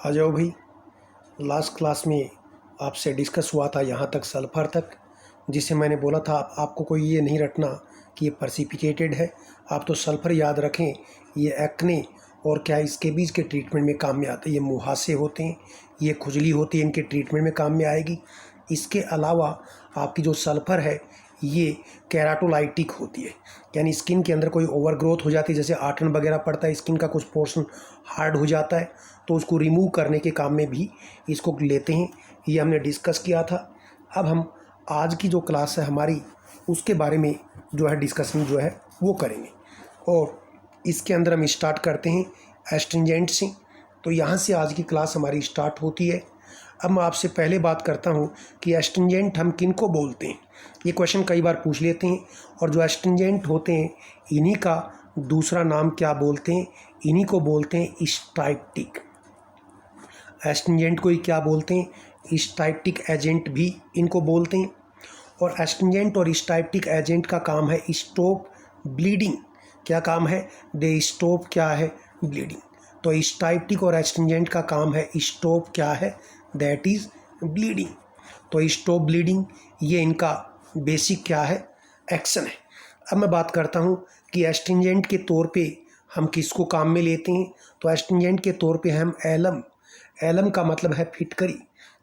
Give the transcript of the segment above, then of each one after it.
आ जाओ भाई। Last class में आपसे डिस्कस हुआ था यहाँ तक सल्फ़र तक, जिसे मैंने बोला था आपको कोई ये नहीं रटना कि ये प्रेसिपिटेटेड है। आप तो सल्फ़र याद रखें, ये एक्ने और क्या इसके बीच के ट्रीटमेंट में काम में आता है। ये मुहासे होते हैं, ये खुजली होती है, इनके ट्रीटमेंट में काम में आएगी। इसके अलावा आपकी जो सल्फ़र है ये केराटोलाइटिक होती है, यानी स्किन के अंदर कोई ओवर ग्रोथ हो जाती है, जैसे आटन वगैरह पड़ता है, स्किन का कुछ पोर्शन हार्ड हो जाता है, तो उसको रिमूव करने के काम में भी इसको लेते हैं। ये हमने डिस्कस किया था। अब हम आज की जो क्लास है हमारी, उसके बारे में जो है डिस्कशन जो है वो करेंगे, और इसके अंदर हम स्टार्ट करते हैं एस्ट्रिंजेंट से। तो यहाँ से आज की क्लास हमारी स्टार्ट होती है। अब मैं आपसे पहले बात करता हूँ कि एस्ट्रिंजेंट हम किन को बोलते हैं। ये क्वेश्चन कई बार पूछ लेते हैं, और जो एस्ट्रिंजेंट होते हैं इन्हीं का दूसरा नाम क्या बोलते हैं, इन्हीं को बोलते हैं स्टाइक्टिक। एस्ट्रिंजेंट को ही क्या बोलते हैं, स्टाइक्टिक एजेंट भी इनको बोलते हैं। और एस्ट्रिंजेंट और स्टाइक्टिक एजेंट का काम है स्टॉप ब्लीडिंग। क्या काम है, दे स्टॉप क्या है, ब्लीडिंग। तो स्टाइक्टिक और एस्ट्रिंजेंट का काम है स्टॉप क्या है, दैट इज़ ब्लीडिंग। तो स्टॉप ब्लीडिंग ये इनका बेसिक क्या है, एक्शन है। अब मैं बात करता हूँ कि एस्ट्रिंजेंट के तौर पे हम किसको काम में लेते हैं। तो एस्ट्रिंजेंट के तौर पे हम एलम, एलम का मतलब है फिटकरी,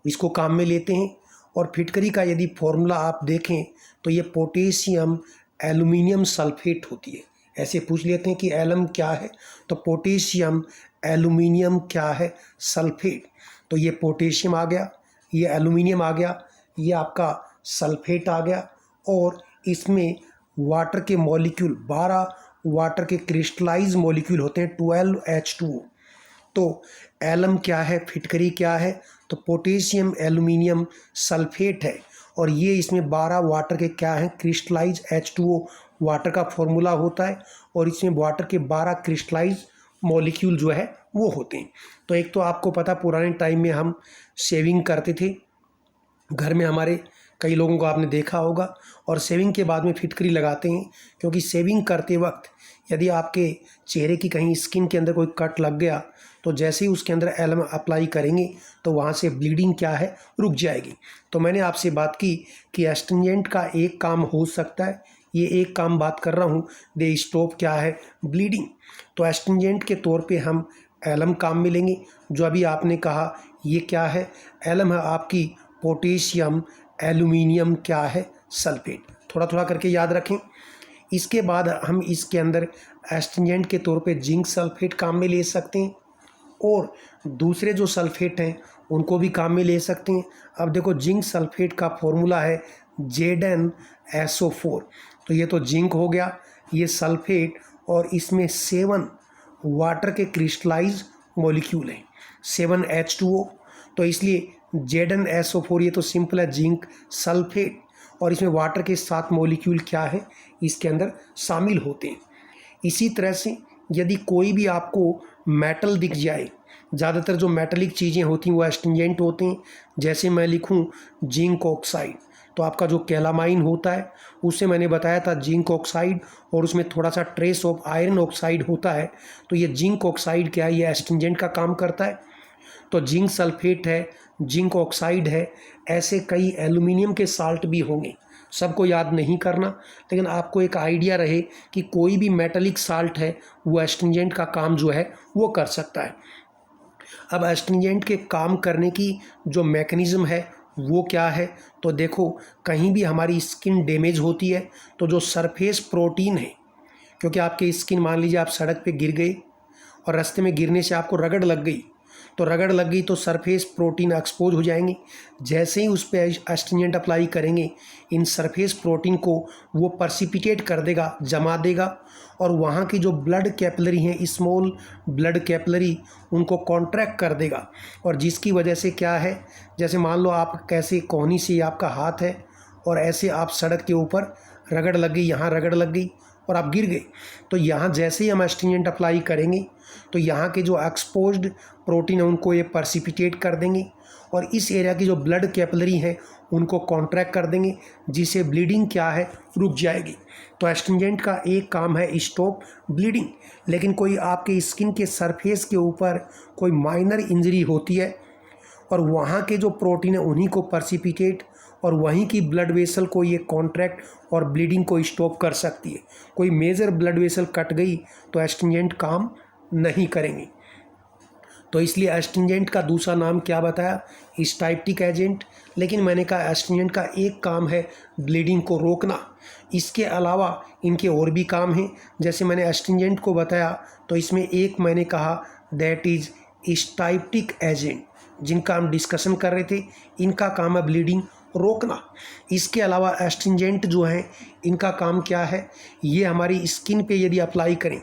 इसको काम में लेते हैं। और फिटकरी का यदि फॉर्मूला आप देखें तो ये पोटेशियम एल्यूमिनियम सल्फेट होती है। ऐसे पूछ लेते हैं कि एलम क्या है, तो पोटेशियम एल्यूमिनियम क्या है, सल्फेट। तो ये पोटेशियम आ गया, ये एल्यूमिनियम आ गया, ये आपका सल्फेट आ गया, और इसमें वाटर के मॉलिक्यूल 12 वाटर के क्रिस्टलाइज मॉलिक्यूल होते हैं, 12H2O। तो एलम क्या है, फिटकरी क्या है, तो पोटेशियम एल्यूमिनियम सल्फेट है, और ये इसमें 12 वाटर के क्या हैं, क्रिस्टलाइज H2O वाटर का फॉर्मूला होता है, और इसमें वाटर के 12 क्रिस्टलाइज मॉलिक्यूल जो है वो होते हैं। तो एक तो आपको पता, पुराने टाइम में हम शेविंग करते थे घर में, हमारे कई लोगों को आपने देखा होगा, और शेविंग के बाद में फिटकरी लगाते हैं, क्योंकि शेविंग करते वक्त यदि आपके चेहरे की कहीं स्किन के अंदर कोई कट लग गया, तो जैसे ही उसके अंदर एलम अप्लाई करेंगे तो वहाँ से ब्लीडिंग क्या है, रुक जाएगी। तो मैंने आपसे बात की कि एस्ट्रिंजेंट का एक काम हो सकता है, ये एक काम बात कर रहा हूँ, दे स्टॉप क्या है, ब्लीडिंग। तो एस्ट्रिंजेंट के तौर पे हम एलम काम में लेंगे। जो अभी आपने कहा ये क्या है, एलम है आपकी पोटेशियम एल्यूमिनियम क्या है, सल्फेट। थोड़ा थोड़ा करके याद रखें। इसके बाद हम इसके अंदर एस्ट्रिंजेंट के तौर पे जिंक सल्फेट काम में ले सकते हैं, और दूसरे जो सल्फेट हैं उनको भी काम में ले सकते हैं। अब देखो, जिंक सल्फेट का फॉर्मूला है ZnSO4। तो ये तो जिंक हो गया, ये सल्फेट, और इसमें 7 वाटर के क्रिस्टलाइज मॉलिक्यूल हैं, 7H2O। तो इसलिए ZnSO4 ये तो सिंपल है, जिंक सल्फेट, और इसमें वाटर के 7 मॉलिक्यूल क्या है, इसके अंदर शामिल होते हैं। इसी तरह से यदि कोई भी आपको मेटल दिख जाए, ज़्यादातर जो मेटलिक चीज़ें होती हैं वो एस्ट्रिंजेंट होते हैं। जैसे मैं लिखूं जिंक ऑक्साइड, तो आपका जो कैलामाइन होता है उससे मैंने बताया था जिंक ऑक्साइड, और उसमें थोड़ा सा ट्रेस ऑफ आयरन ऑक्साइड होता है। तो ये जिंक ऑक्साइड क्या है, ये एस्ट्रिंजेंट का काम करता है। तो जिंक सल्फेट है, जिंक ऑक्साइड है, ऐसे कई एल्यूमिनियम के साल्ट भी होंगे, सबको याद नहीं करना, लेकिन आपको एक आइडिया रहे कि कोई भी मेटलिक साल्ट है वो एस्ट्रिंजेंट का काम जो है वो कर सकता है। अब एस्ट्रिंजेंट के काम करने की जो मैकेनिज़्म है वो क्या है, तो देखो, कहीं भी हमारी स्किन डैमेज होती है तो जो सरफेस प्रोटीन है, क्योंकि आपके स्किन, मान लीजिए आप सड़क पे गिर गए और रास्ते में गिरने से आपको रगड़ लग गई, तो रगड़ लग गई तो सरफेस प्रोटीन एक्सपोज हो जाएंगे। जैसे ही उस पर एस्ट्रिंजेंट अप्लाई करेंगे, इन सरफेस प्रोटीन को वो पर्सिपिटेट कर देगा, जमा देगा, और वहाँ की जो ब्लड कैपिलरी हैं, स्मॉल ब्लड कैपिलरी, उनको कॉन्ट्रैक्ट कर देगा। और जिसकी वजह से क्या है, जैसे मान लो आप कैसे कोहनी से आपका हाथ है और ऐसे आप सड़क के ऊपर रगड़ लग गई, यहाँ रगड़ लग गई, और आप गिर गए, तो यहाँ जैसे ही हम एस्ट्रिंजेंट अप्लाई करेंगे तो यहाँ के जो एक्सपोज्ड प्रोटीन है उनको ये पर्सिपिटेट कर देंगे और इस एरिया की जो ब्लड कैपिलरी है उनको कॉन्ट्रैक्ट कर देंगे, जिससे ब्लीडिंग क्या है रुक जाएगी। तो एस्ट्रिंजेंट का एक काम है स्टॉप ब्लीडिंग। लेकिन कोई आपके स्किन के सरफेस के ऊपर कोई माइनर इंजरी होती है और वहाँ के जो प्रोटीन है उन्हीं को पर्सिपिटेट और वहीं की ब्लड वेसल को ये कॉन्ट्रैक्ट और ब्लीडिंग को स्टॉप कर सकती है। कोई मेजर ब्लड वेसल कट गई तो एस्ट्रिंजेंट काम नहीं करेंगे। तो इसलिए एस्ट्रिंजेंट का दूसरा नाम क्या बताया, स्टाइप्टिक एजेंट। लेकिन मैंने कहा एस्ट्रिंजेंट का एक काम है ब्लीडिंग को रोकना, इसके अलावा इनके और भी काम हैं। जैसे मैंने एस्ट्रिंजेंट को बताया तो इसमें एक मैंने कहा दैट इज़ स्टाइप्टिक एजेंट, जिनका हम डिस्कशन कर रहे थे, इनका काम है ब्लीडिंग रोकना। इसके अलावा एस्ट्रिंजेंट जो है इनका काम क्या है, ये हमारी स्किन पे यदि अप्लाई करें,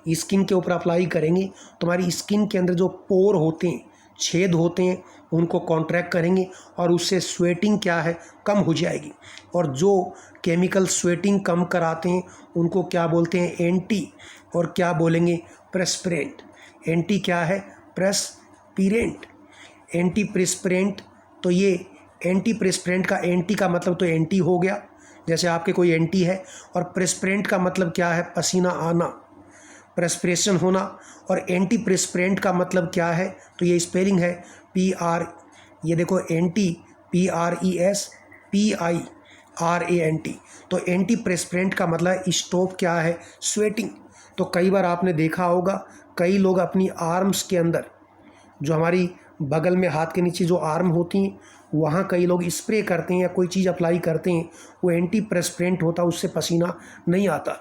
स्किन के ऊपर अप्लाई करेंगे तो हमारी स्किन के अंदर जो पोर होते हैं, छेद होते हैं, उनको कॉन्ट्रैक्ट करेंगे और उससे स्वेटिंग क्या है कम हो जाएगी। और जो केमिकल स्वेटिंग कम कराते हैं उनको क्या बोलते हैं, एंटी, और क्या बोलेंगे, प्रेस्पिरेंट। एंटी क्या है, प्रेस्पिरेंट, एंटी प्रेस्पिरेंट। तो ये एंटी प्रेस्पिरेंट का एंटी का मतलब तो एंटी हो गया, जैसे आपके कोई एंटी है, और प्रेस्पिरेंट का मतलब क्या है, पसीना आना, प्रेस्पिरेशन होना। और एंटी प्रेस्पिरेंट का मतलब क्या है, तो ये स्पेलिंग है PR, ये देखो एंटी PRESPIRANT। तो एंटी प्रेस्पिरेंट का मतलब स्टॉप क्या है, स्वेटिंग। तो कई बार आपने देखा होगा कई लोग अपनी आर्म्स के अंदर, जो हमारी बगल में हाथ के नीचे जो आर्म होती हैं, वहाँ कई लोग स्प्रे करते हैं या कोई चीज़ अप्लाई करते हैं, वो एंटी प्रेस्पिरेंट होता है, उससे पसीना नहीं आता।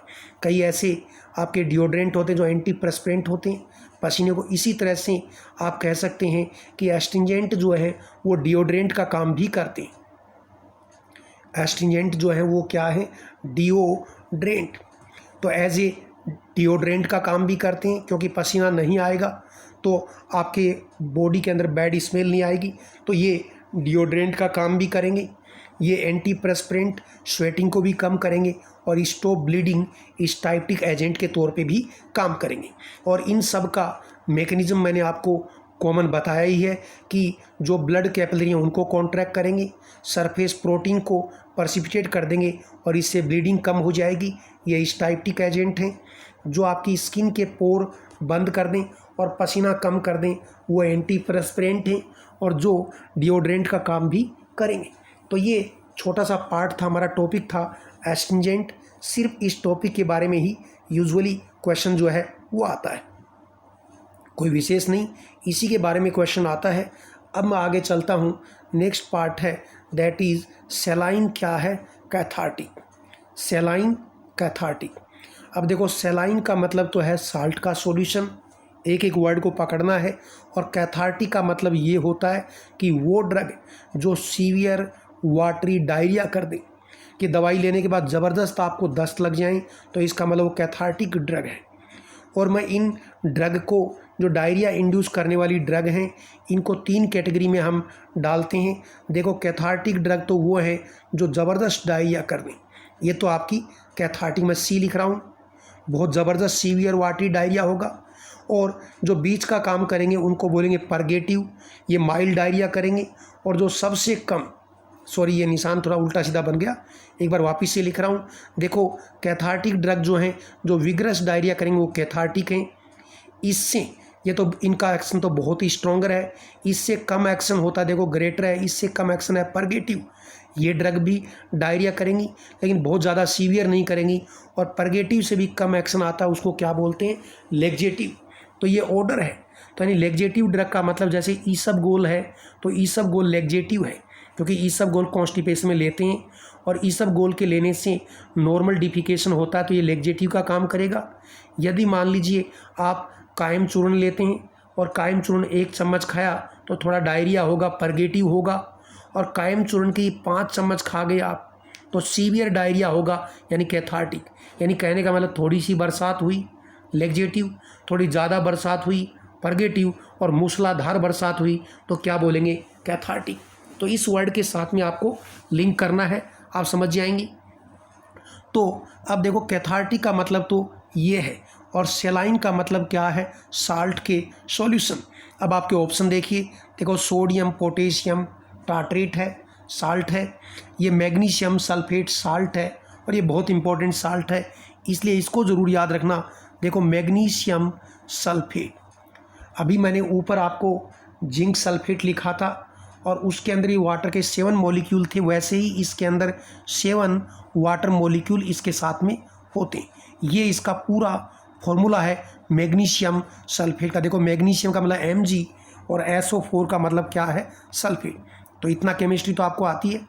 कई ऐसे आपके डिओड्रेंट होते हैं जो एंटी प्रेस्पिरेंट होते हैं, पसीने को। इसी तरह से आप कह सकते हैं कि एस्ट्रिंजेंट जो है वो डिओड्रेंट का काम भी करते हैं। एस्ट्रिंजेंट जो है वो क्या है, डिओड्रेंट। तो एज ए डिओड्रेंट का काम भी करते हैं, क्योंकि पसीना नहीं आएगा तो आपके बॉडी के अंदर बैड स्मेल नहीं आएगी, तो ये डिओड्रेंट का काम भी करेंगे। ये एंटी प्रेस्पिरेंट, स्वेटिंग को भी कम करेंगे और स्टॉप ब्लीडिंग स्टाइप्टिक एजेंट के तौर पे भी काम करेंगे। और इन सब का मेकनिज़म मैंने आपको कॉमन बताया ही है कि जो ब्लड कैपिलरी हैं उनको कॉन्ट्रैक्ट करेंगे, सरफेस प्रोटीन को पर्सिपिटेट कर देंगे और इससे ब्लीडिंग कम हो जाएगी। ये स्टाइप्टिक एजेंट हैं। जो आपकी स्किन के पोर बंद कर दें और पसीना कम कर दें, वो एंटी प्रेस्पिरेंट हैं और जो डिओड्रेंट का काम भी करेंगे। तो ये छोटा सा पार्ट था, हमारा टॉपिक था एस्ट्रिंजेंट। सिर्फ इस टॉपिक के बारे में ही यूजुअली क्वेश्चन जो है वो आता है, कोई विशेष नहीं, इसी के बारे में क्वेश्चन आता है। अब मैं आगे चलता हूँ, नेक्स्ट पार्ट है दैट इज़ सेलाइन क्या है, कैथार्टिक। सेलाइन कैथार्टिक। अब देखो सेलाइन का मतलब तो है साल्ट का सॉल्यूशन, एक एक वर्ड को पकड़ना है। और कैथार्टिक का मतलब ये होता है कि वो ड्रग जो सीवियर वाटरी डायरिया कर दे, कि दवाई लेने के बाद ज़बरदस्त आपको दस्त लग जाएं, तो इसका मतलब वो कैथार्टिक ड्रग है। और मैं इन ड्रग को, जो डायरिया इंड्यूस करने वाली ड्रग हैं, इनको 3 कैटेगरी में हम डालते हैं। देखो कैथार्टिक ड्रग तो वो है जो ज़बरदस्त डायरिया कर दें, ये तो आपकी कैथार्टिक, मैं C लिख रहा हूँ, बहुत ज़बरदस्त सीवियर वाटरी डायरिया होगा। और जो बीच का काम करेंगे उनको बोलेंगे परगेटिव, ये माइल्ड डायरिया करेंगे। और जो सबसे कम, सॉरी ये निशान थोड़ा उल्टा सीधा बन गया, एक बार वापस से लिख रहा हूँ। देखो कैथार्टिक ड्रग जो हैं, जो विग्रस डायरिया करेंगे वो कैथार्टिक हैं। इससे ये तो इनका एक्शन तो बहुत ही स्ट्रॉन्गर है। इससे कम एक्शन होता है, देखो ग्रेटर है, इससे कम एक्शन है परगेटिव। ये ड्रग भी डायरिया करेंगी लेकिन बहुत ज़्यादा सीवियर नहीं करेंगी। और परगेटिव से भी कम एक्शन आता है, उसको क्या बोलते हैं, लेग्जेटिव। तो ये ऑर्डर है। तो यानी लेग्जेटिव ड्रग का मतलब जैसे ईसबगोल है, तो ईसबगोल लेग्जेटिव है, क्योंकि ईसबगोल कॉन्स्टिपेशन में लेते हैं और ईसबगोल के लेने से नॉर्मल डिफिकेशन होता है, तो ये लेग्जेटिव का काम करेगा। यदि मान लीजिए आप कायम चूर्ण लेते हैं और कायम चूर्ण 1 चम्मच खाया तो थोड़ा डायरिया होगा, परगेटिव होगा। और कायम चूर्ण की 5 चम्मच खा गए आप तो सीवियर डायरिया होगा, यानी कैथार्टिक। यानी कहने का मतलब थोड़ी सी बरसात हुई, लेग्जेटिव, थोड़ी ज़्यादा बरसात हुई, परगेटिव, और मूसलाधार बरसात हुई तो क्या बोलेंगे, कैथार्टिक। तो इस वर्ड के साथ में आपको लिंक करना है, आप समझ जाएंगे। तो अब देखो कैथार्टिक का मतलब तो ये है और सेलाइन का मतलब क्या है, साल्ट के सॉल्यूशन। अब आपके ऑप्शन देखिए, देखो सोडियम पोटेशियम टार्ट्रेट है, साल्ट है, ये मैग्नीशियम सल्फेट साल्ट है और ये बहुत इंपॉर्टेंट साल्ट है, इसलिए इसको ज़रूर याद रखना। देखो मैग्नीशियम सल्फेट, अभी मैंने ऊपर आपको जिंक सल्फेट लिखा था और उसके अंदर ही वाटर के 7 मॉलिक्यूल थे, वैसे ही इसके अंदर 7 वाटर मॉलिक्यूल इसके साथ में होते हैं। ये इसका पूरा फॉर्मूला है मैग्नीशियम सल्फेट का। देखो मैग्नीशियम का मतलब Mg और SO4 का मतलब क्या है, सल्फेट। तो इतना केमिस्ट्री तो आपको आती है।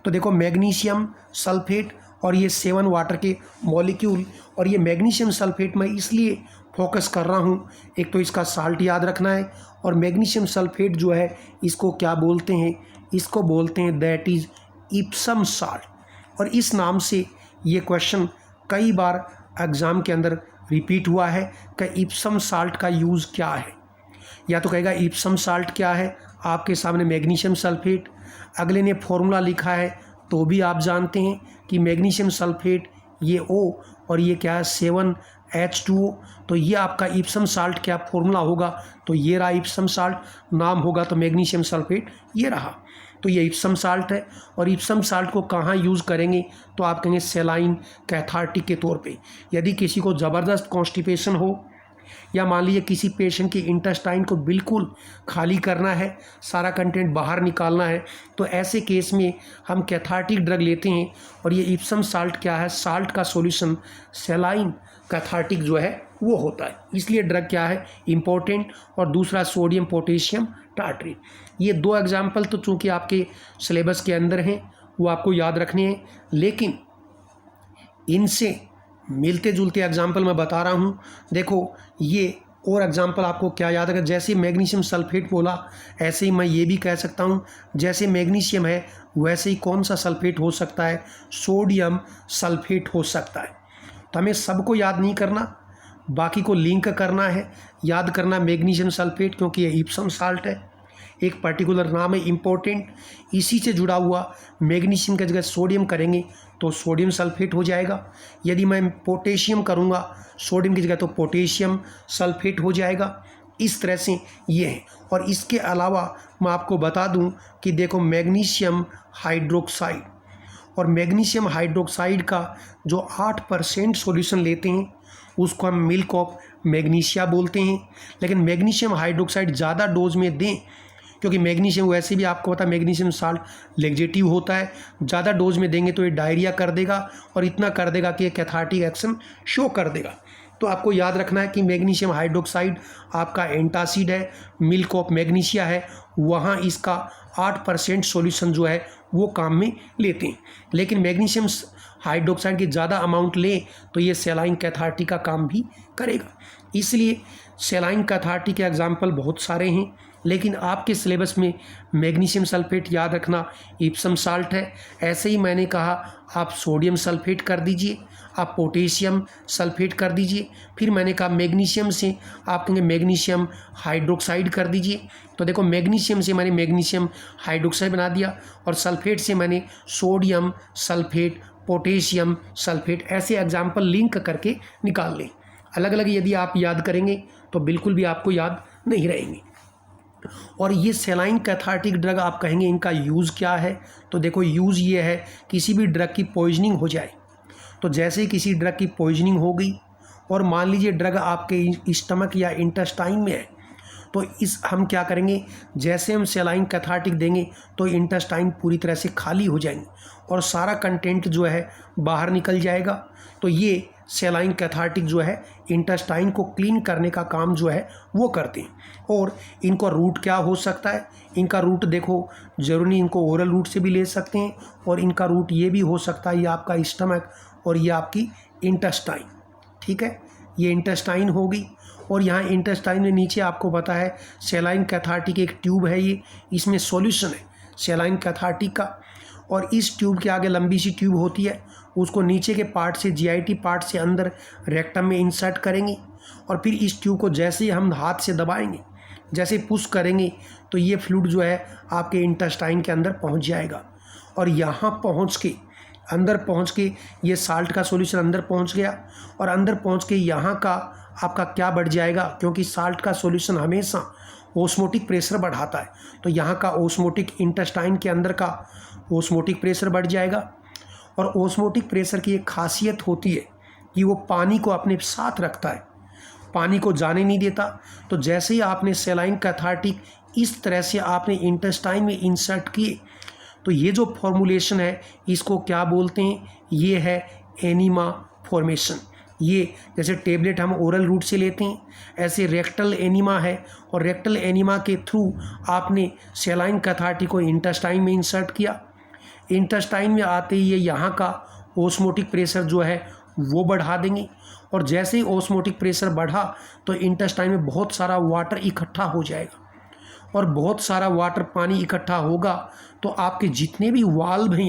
तो देखो मैग्नीशियम सल्फेट और ये 7 वाटर के मॉलिक्यूल, और ये मैग्नीशियम सल्फेट मैं इसलिए फोकस कर रहा हूँ, एक तो इसका साल्ट याद रखना है, और मैग्नीशियम सल्फेट जो है इसको क्या बोलते हैं, इसको बोलते हैं दैट इज़ इप्सम साल्ट। और इस नाम से ये क्वेश्चन कई बार एग्ज़ाम के अंदर रिपीट हुआ है कि इप्सम साल्ट का यूज़ क्या है। या तो कहेगा इप्सम साल्ट क्या है, आपके सामने मैग्नीशियम सल्फेट, अगले ने फॉर्मूला लिखा है तो भी आप जानते हैं कि मैग्नीशियम सल्फेट ये O और ये क्या है 7H2O, तो ये आपका इप्सम साल्ट क्या फॉर्मूला होगा, तो ये रहा इप्सम साल्ट, नाम होगा तो मैग्नीशियम सल्फेट ये रहा। तो ये इप्सम साल्ट है। और इप्सम साल्ट को कहाँ यूज़ करेंगे, तो आप कहेंगे सेलाइन कैथार्टिक के तौर पे। यदि किसी को ज़बरदस्त कॉन्स्टिपेशन हो, या मान लीजिए किसी पेशेंट के इंटेस्टाइन को बिल्कुल खाली करना है, सारा कंटेंट बाहर निकालना है, तो ऐसे केस में हम कैथार्टिक ड्रग लेते हैं। और ये इप्सम साल्ट क्या है, साल्ट का सॉल्यूशन सेलाइन कैथार्टिक जो है वो होता है, इसलिए ड्रग क्या है इम्पोर्टेंट। और दूसरा सोडियम पोटेशियम टार्ट्रेट। ये 2 एग्जाम्पल तो चूँकि आपके सिलेबस के अंदर हैं वो आपको याद रखने हैं, लेकिन इनसे मिलते जुलते एग्जाम्पल मैं बता रहा हूँ। देखो ये और एग्जाम्पल आपको क्या याद है, जैसे मैग्नीशियम सल्फेट बोला ऐसे ही मैं ये भी कह सकता हूँ, जैसे मैग्नीशियम है वैसे ही कौन सा सल्फेट हो सकता है, सोडियम सल्फेट हो सकता है। तो हमें सबको याद नहीं करना, बाकी को लिंक करना है, याद करना मैग्नीशियम सल्फेट क्योंकि ये इप्सम साल्ट है, एक पर्टिकुलर नाम है इम्पोर्टेंट, इसी से जुड़ा हुआ। मैग्नीशियम की जगह सोडियम करेंगे तो सोडियम सल्फेट हो जाएगा, यदि मैं पोटेशियम करूँगा सोडियम की जगह तो पोटेशियम सल्फेट हो जाएगा। इस तरह से ये है। और इसके अलावा मैं आपको बता दूं कि देखो मैग्नीशियम हाइड्रोक्साइड, और मैग्नीशियम हाइड्रोक्साइड का जो 8% सॉल्यूशन लेते हैं उसको हम मिल्क ऑफ मैग्नीशिया बोलते हैं। लेकिन मैग्नीशियम हाइड्रोक्साइड ज़्यादा डोज में दें, क्योंकि मैग्नीशियम वैसे भी आपको पता है मैग्नीशियम साल्ट लेग्जेटिव होता है, ज़्यादा डोज में देंगे तो ये डायरिया कर देगा, और इतना कर देगा कि ये कैथार्टिक एक्शन शो कर देगा। तो आपको याद रखना है कि मैग्नीशियम हाइड्रोक्साइड आपका एंटासिड है, मिल्क ऑफ मैग्नीशिया है, वहाँ इसका 8% सॉल्यूशन जो है वो काम में लेते हैं। लेकिन मैग्नीशियम हाइड्रोक्साइड की ज़्यादा अमाउंट लें तो ये सेलाइन कैथार्टिक का काम भी करेगा। इसलिए सेलाइन कैथार्टिक के एग्जाम्पल बहुत सारे हैं, लेकिन आपके सिलेबस में मैग्नीशियम सल्फेट याद रखना इप्सम साल्ट है। ऐसे ही मैंने कहा आप सोडियम सल्फेट कर दीजिए, आप पोटेशियम सल्फेट कर दीजिए, फिर मैंने कहा मैग्नीशियम से आप कहेंगे मैग्नीशियम हाइड्रोक्साइड कर दीजिए। तो देखो मैग्नीशियम से मैंने मैग्नीशियम हाइड्रोक्साइड बना दिया, और सल्फेट से मैंने सोडियम सल्फेट पोटेशियम सल्फेट, ऐसे एग्जाम्पल लिंक करके निकाल लें। अलग अलग यदि आप याद करेंगे तो बिल्कुल भी आपको याद नहीं रहेंगे। और ये सेलाइन कैथार्टिक ड्रग आप कहेंगे इनका यूज़ क्या है, तो देखो यूज़ ये है किसी भी ड्रग की पॉइजनिंग हो जाए, तो जैसे ही किसी ड्रग की पॉइजनिंग हो गई और मान लीजिए ड्रग आपके स्टमक या इंटेस्टाइन में है, तो इस हम क्या करेंगे, जैसे हम सेलाइन कैथार्टिक देंगे तो इंटेस्टाइन पूरी तरह से खाली हो जाएंगे और सारा कंटेंट जो है बाहर निकल जाएगा। तो ये सेलाइन कैथार्टिक जो है इंटेस्टाइन को क्लीन करने का काम जो है वो करते हैं। और इनको रूट क्या हो सकता है, इनका रूट देखो ज़रूरी नहीं इनको ओरल रूट से भी ले सकते हैं, और इनका रूट ये भी हो सकता है ये आपका स्टमक और ये आपकी इंटेस्टाइन। ठीक है, ये इंटेस्टाइन होगी, और यहाँ इंटेस्टाइन में नीचे आपको पता है सेलाइन कैथार्टिक एक ट्यूब है, ये इसमें सॉल्यूशन है सेलाइन कैथार्टिक का, और इस ट्यूब के आगे लंबी सी ट्यूब होती है, उसको नीचे के पार्ट से GIT पार्ट से अंदर रेक्टम में इंसर्ट करेंगे, और फिर इस ट्यूब को जैसे ही हम हाथ से दबाएंगे, जैसे पुश करेंगे तो ये फ्लूइड जो है आपके इंटेस्टाइन के अंदर पहुंच जाएगा, और यहाँ पहुंच के अंदर पहुंच के ये साल्ट का सॉल्यूशन अंदर पहुंच गया और अंदर पहुंच के यहाँ का आपका क्या बढ़ जाएगा, क्योंकि साल्ट का सॉल्यूशन हमेशा ओस्मोटिक प्रेशर बढ़ाता है, तो यहाँ का ओस्मोटिक इंटेस्टाइन के अंदर का ओस्मोटिक प्रेशर बढ़ जाएगा। और ओस्मोटिक प्रेशर की एक खासियत होती है कि वो पानी को अपने साथ रखता है, पानी को जाने नहीं देता। तो जैसे ही आपने सेलाइन कैथार्टिक इस तरह से आपने इंटेस्टाइन में इंसर्ट किए, तो ये जो फॉर्मुलेशन है इसको क्या बोलते हैं, ये है एनीमा फॉर्मेशन। ये जैसे टेबलेट हम ओरल रूट से लेते हैं, ऐसे रेक्टल एनीमा है, और रेक्टल एनीमा के थ्रू आपने सेलाइन कैथार्टिक को इंटेस्टाइन में इंसर्ट किया। इंटेस्टाइन में आते ही ये यहाँ का ओस्मोटिक प्रेशर जो है वो बढ़ा देंगे, और जैसे ही ओस्मोटिक प्रेशर बढ़ा तो इंटेस्टाइन में बहुत सारा वाटर इकट्ठा हो जाएगा, और बहुत सारा वाटर पानी इकट्ठा होगा तो आपके जितने भी वाल्व हैं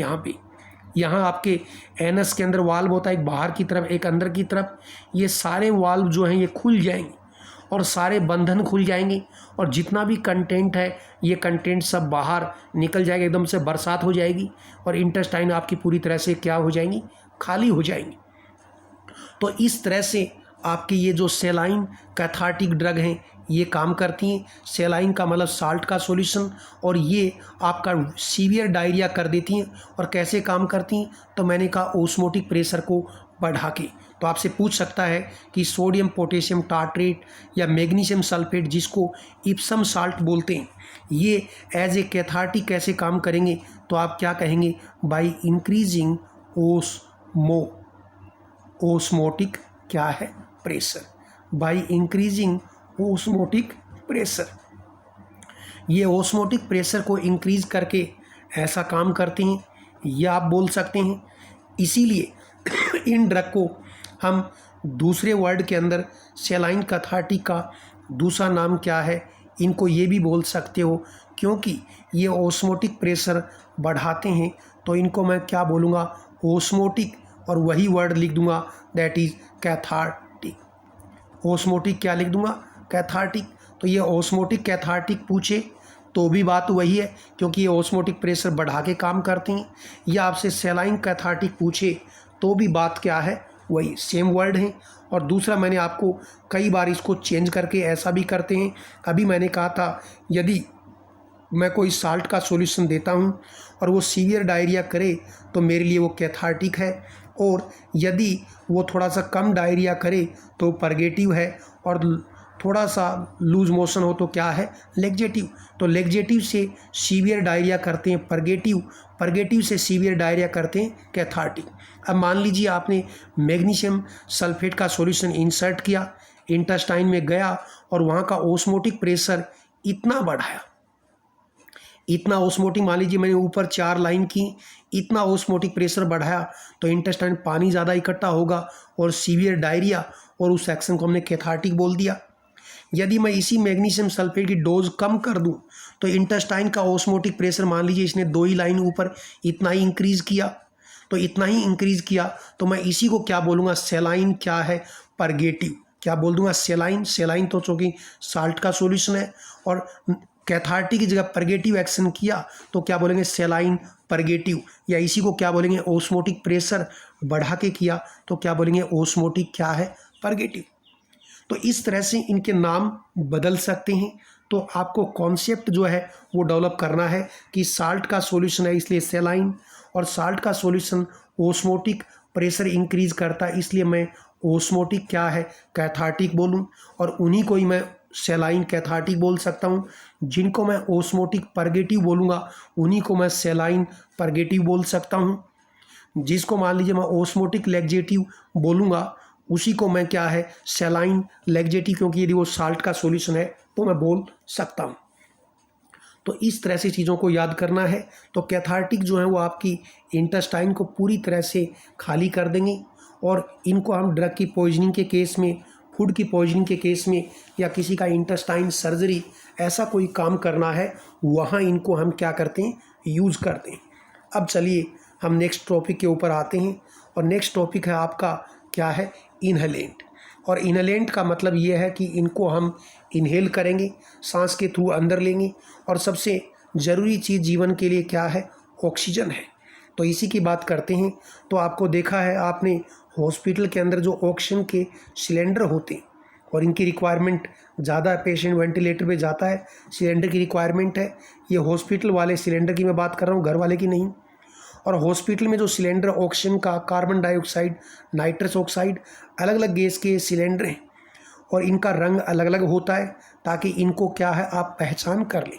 यहाँ आपके एनस के अंदर वाल्व होता है, एक बाहर की तरफ एक अंदर की तरफ, ये सारे वाल्व जो हैं ये खुल जाएंगे और सारे बंधन खुल जाएंगे, और जितना भी कंटेंट है ये कंटेंट सब बाहर निकल जाएगा, एकदम से बरसात हो जाएगी, और इंटेस्टाइन आपकी पूरी तरह से क्या हो जाएंगी, खाली हो जाएंगी। तो इस तरह से आपकी ये जो सेलाइन कैथार्टिक ड्रग हैं ये काम करती हैं। सेलाइन का मतलब साल्ट का सॉल्यूशन, और ये आपका सीवियर डायरिया कर देती हैं। और कैसे काम करती हैं, तो मैंने कहा ओस्मोटिक प्रेशर को बढ़ा के। तो आपसे पूछ सकता है कि सोडियम पोटेशियम टार्ट्रेट या मैग्नीशियम सल्फेट, जिसको इप्सम साल्ट बोलते हैं, ये एज ए कैथार्टिक कैसे काम करेंगे, तो आप क्या कहेंगे, बाई इंक्रीजिंग ओस्मोटिक क्या है, pressure, by increasing osmotic pressure. ये ओस्मोटिक प्रेशर को इंक्रीज करके ऐसा काम करते हैं, या आप बोल सकते हैं। इसीलिए इन ड्रग को हम दूसरे वर्ड के अंदर सेलाइन कैथार्टिक का दूसरा नाम क्या है, इनको ये भी बोल सकते हो, क्योंकि ये ओस्मोटिक प्रेशर बढ़ाते हैं। तो इनको मैं क्या बोलूँगा, ओस्मोटिक, और वही वर्ड लिख दूंगा, दैट इज़ कैथार्टिक। ओस्मोटिक क्या लिख दूंगा, कैथार्टिक। तो ये ओस्मोटिक कैथार्टिक पूछे तो भी बात वही है, क्योंकि ये ओस्मोटिक प्रेशर बढ़ा के काम करती हैं। या आपसे सेलाइन कैथार्टिक पूछे तो भी बात क्या है, वही सेम वर्ड हैं। और दूसरा, मैंने आपको कई बार इसको चेंज करके ऐसा भी करते हैं। अभी मैंने कहा था, यदि मैं कोई साल्ट का सॉल्यूशन देता हूँ और वो सीवियर डायरिया करे तो मेरे लिए वो कैथार्टिक है, और यदि वो थोड़ा सा कम डायरिया करे तो परगेटिव है, और थोड़ा सा लूज मोशन हो तो क्या है, लेग्जेटिव। तो लेग्जेटिव से सीवियर डायरिया करते हैं परगेटिव, परगेटिव से सीवियर डायरिया करते हैं कैथार्टिक। अब मान लीजिए आपने मैग्नीशियम सल्फेट का सॉल्यूशन इंसर्ट किया, इंटेस्टाइन में गया और वहाँ का ओस्मोटिक प्रेशर इतना बढ़ाया, इतना ओस्मोटिक, मान लीजिए मैंने ऊपर 4 लाइन की, इतना ओस्मोटिक प्रेशर बढ़ाया तो इंटेस्टाइन पानी ज़्यादा इकट्ठा होगा और सीवियर डायरिया, और उस सेक्शन को हमने कैथार्टिक बोल दिया। यदि मैं इसी मैग्नीशियम सल्फेट की डोज कम कर दूं तो इंटेस्टाइन का ओस्मोटिक प्रेशर, मान लीजिए इसने 2 ही लाइन ऊपर इतना ही इंक्रीज़ किया, तो इतना ही इंक्रीज़ किया तो मैं इसी को क्या बोलूँगा, सेलाइन क्या है, परगेटिव। क्या बोल दूंगा, सेलाइन। सेलाइन तो चूँकि साल्ट का सॉल्यूशन है, और कैथार्टिक की जगह परगेटिव एक्शन किया तो क्या बोलेंगे, सेलाइन परगेटिव। या इसी को क्या बोलेंगे, ओस्मोटिक प्रेशर बढ़ा के किया तो क्या बोलेंगे, ओस्मोटिक क्या है, परगेटिव। तो इस तरह से इनके नाम बदल सकते हैं। तो आपको कॉन्सेप्ट जो है वो डेवलप करना है कि साल्ट का सॉल्यूशन है इसलिए सेलाइन, और साल्ट का सॉल्यूशन ओस्मोटिक प्रेशर इंक्रीज करता है इसलिए मैं ओस्मोटिक क्या है, कैथार्टिक बोलूं, और उन्हीं को ही मैं सेलाइन कैथार्टिक बोल सकता हूं। जिनको मैं ओस्मोटिक परगेटिव बोलूँगा उन्हीं को मैं सेलाइन परगेटिव बोल सकता हूं। जिसको मान लीजिए मैं ओस्मोटिक लेग्जेटिव बोलूँगा उसी को मैं क्या है, सेलाइन लेग्जेटिव, क्योंकि यदि वो साल्ट का सॉल्यूशन है तो मैं बोल सकता हूँ। तो इस तरह से चीज़ों को याद करना है। तो कैथार्टिक जो है वो आपकी इंटेस्टाइन को पूरी तरह से खाली कर देंगे, और इनको हम ड्रग की पॉइजनिंग के केस में, फूड की पॉइजनिंग के केस में, या किसी का इंटेस्टाइन सर्जरी ऐसा कोई काम करना है वहाँ इनको हम क्या करते हैं, यूज़ करते हैं। अब चलिए हम नेक्स्ट टॉपिक के ऊपर आते हैं, और नेक्स्ट टॉपिक है आपका क्या है, इनहेलेंट। और इनहेलेंट का मतलब ये है कि इनको हम इनहेल करेंगे, सांस के थ्रू अंदर लेंगे, और सबसे ज़रूरी चीज़ जीवन के लिए क्या है, ऑक्सीजन है। तो इसी की बात करते हैं। तो आपको देखा है आपने हॉस्पिटल के अंदर जो ऑक्सीजन के सिलेंडर होते हैं और इनकी रिक्वायरमेंट ज़्यादा है, पेशेंट वेंटिलेटर पे जाता है, सिलेंडर की रिक्वायरमेंट है। ये हॉस्पिटल वाले सिलेंडर की मैं बात कर रहा हूँ, घर वाले की नहीं। और हॉस्पिटल में जो सिलेंडर ऑक्सीजन का, कार्बन डाइऑक्साइड, नाइट्रस ऑक्साइड, अलग अलग गैस के सिलेंडर हैं और इनका रंग अलग अलग होता है ताकि इनको क्या है आप पहचान कर लें।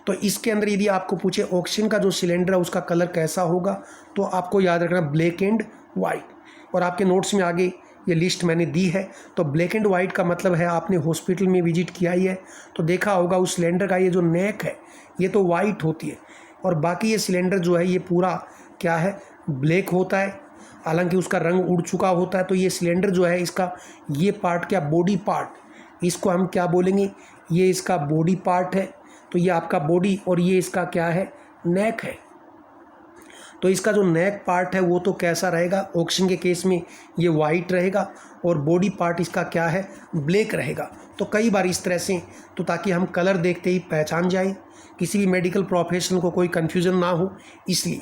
तो इसके अंदर यदि आपको पूछे ऑक्सीजन का जो सिलेंडर है उसका कलर कैसा होगा, तो आपको याद रखना ब्लैक एंड वाइट। और आपके नोट्स में आगे ये लिस्ट मैंने दी है। तो ब्लैक एंड वाइट का मतलब है आपने हॉस्पिटल में विजिट किया ही है तो देखा होगा उस सिलेंडर का ये जो नेक है ये तो वाइट होती है और बाकी ये सिलेंडर जो है ये पूरा क्या है ब्लैक होता है, हालांकि उसका रंग उड़ चुका होता है। तो ये सिलेंडर जो है इसका ये पार्ट क्या बॉडी पार्ट, इसको हम क्या बोलेंगे, ये इसका बॉडी पार्ट है। तो ये आपका बॉडी और ये इसका क्या है नेक है। तो इसका जो नेक पार्ट है वो तो कैसा रहेगा, ऑक्सीजन के केस में ये वाइट रहेगा और बॉडी पार्ट इसका क्या है ब्लैक रहेगा। तो कई बार इस तरह से, तो ताकि हम कलर देखते ही पहचान जाएं, किसी भी मेडिकल प्रोफेशनल को कोई कन्फ्यूज़न ना हो, इसलिए।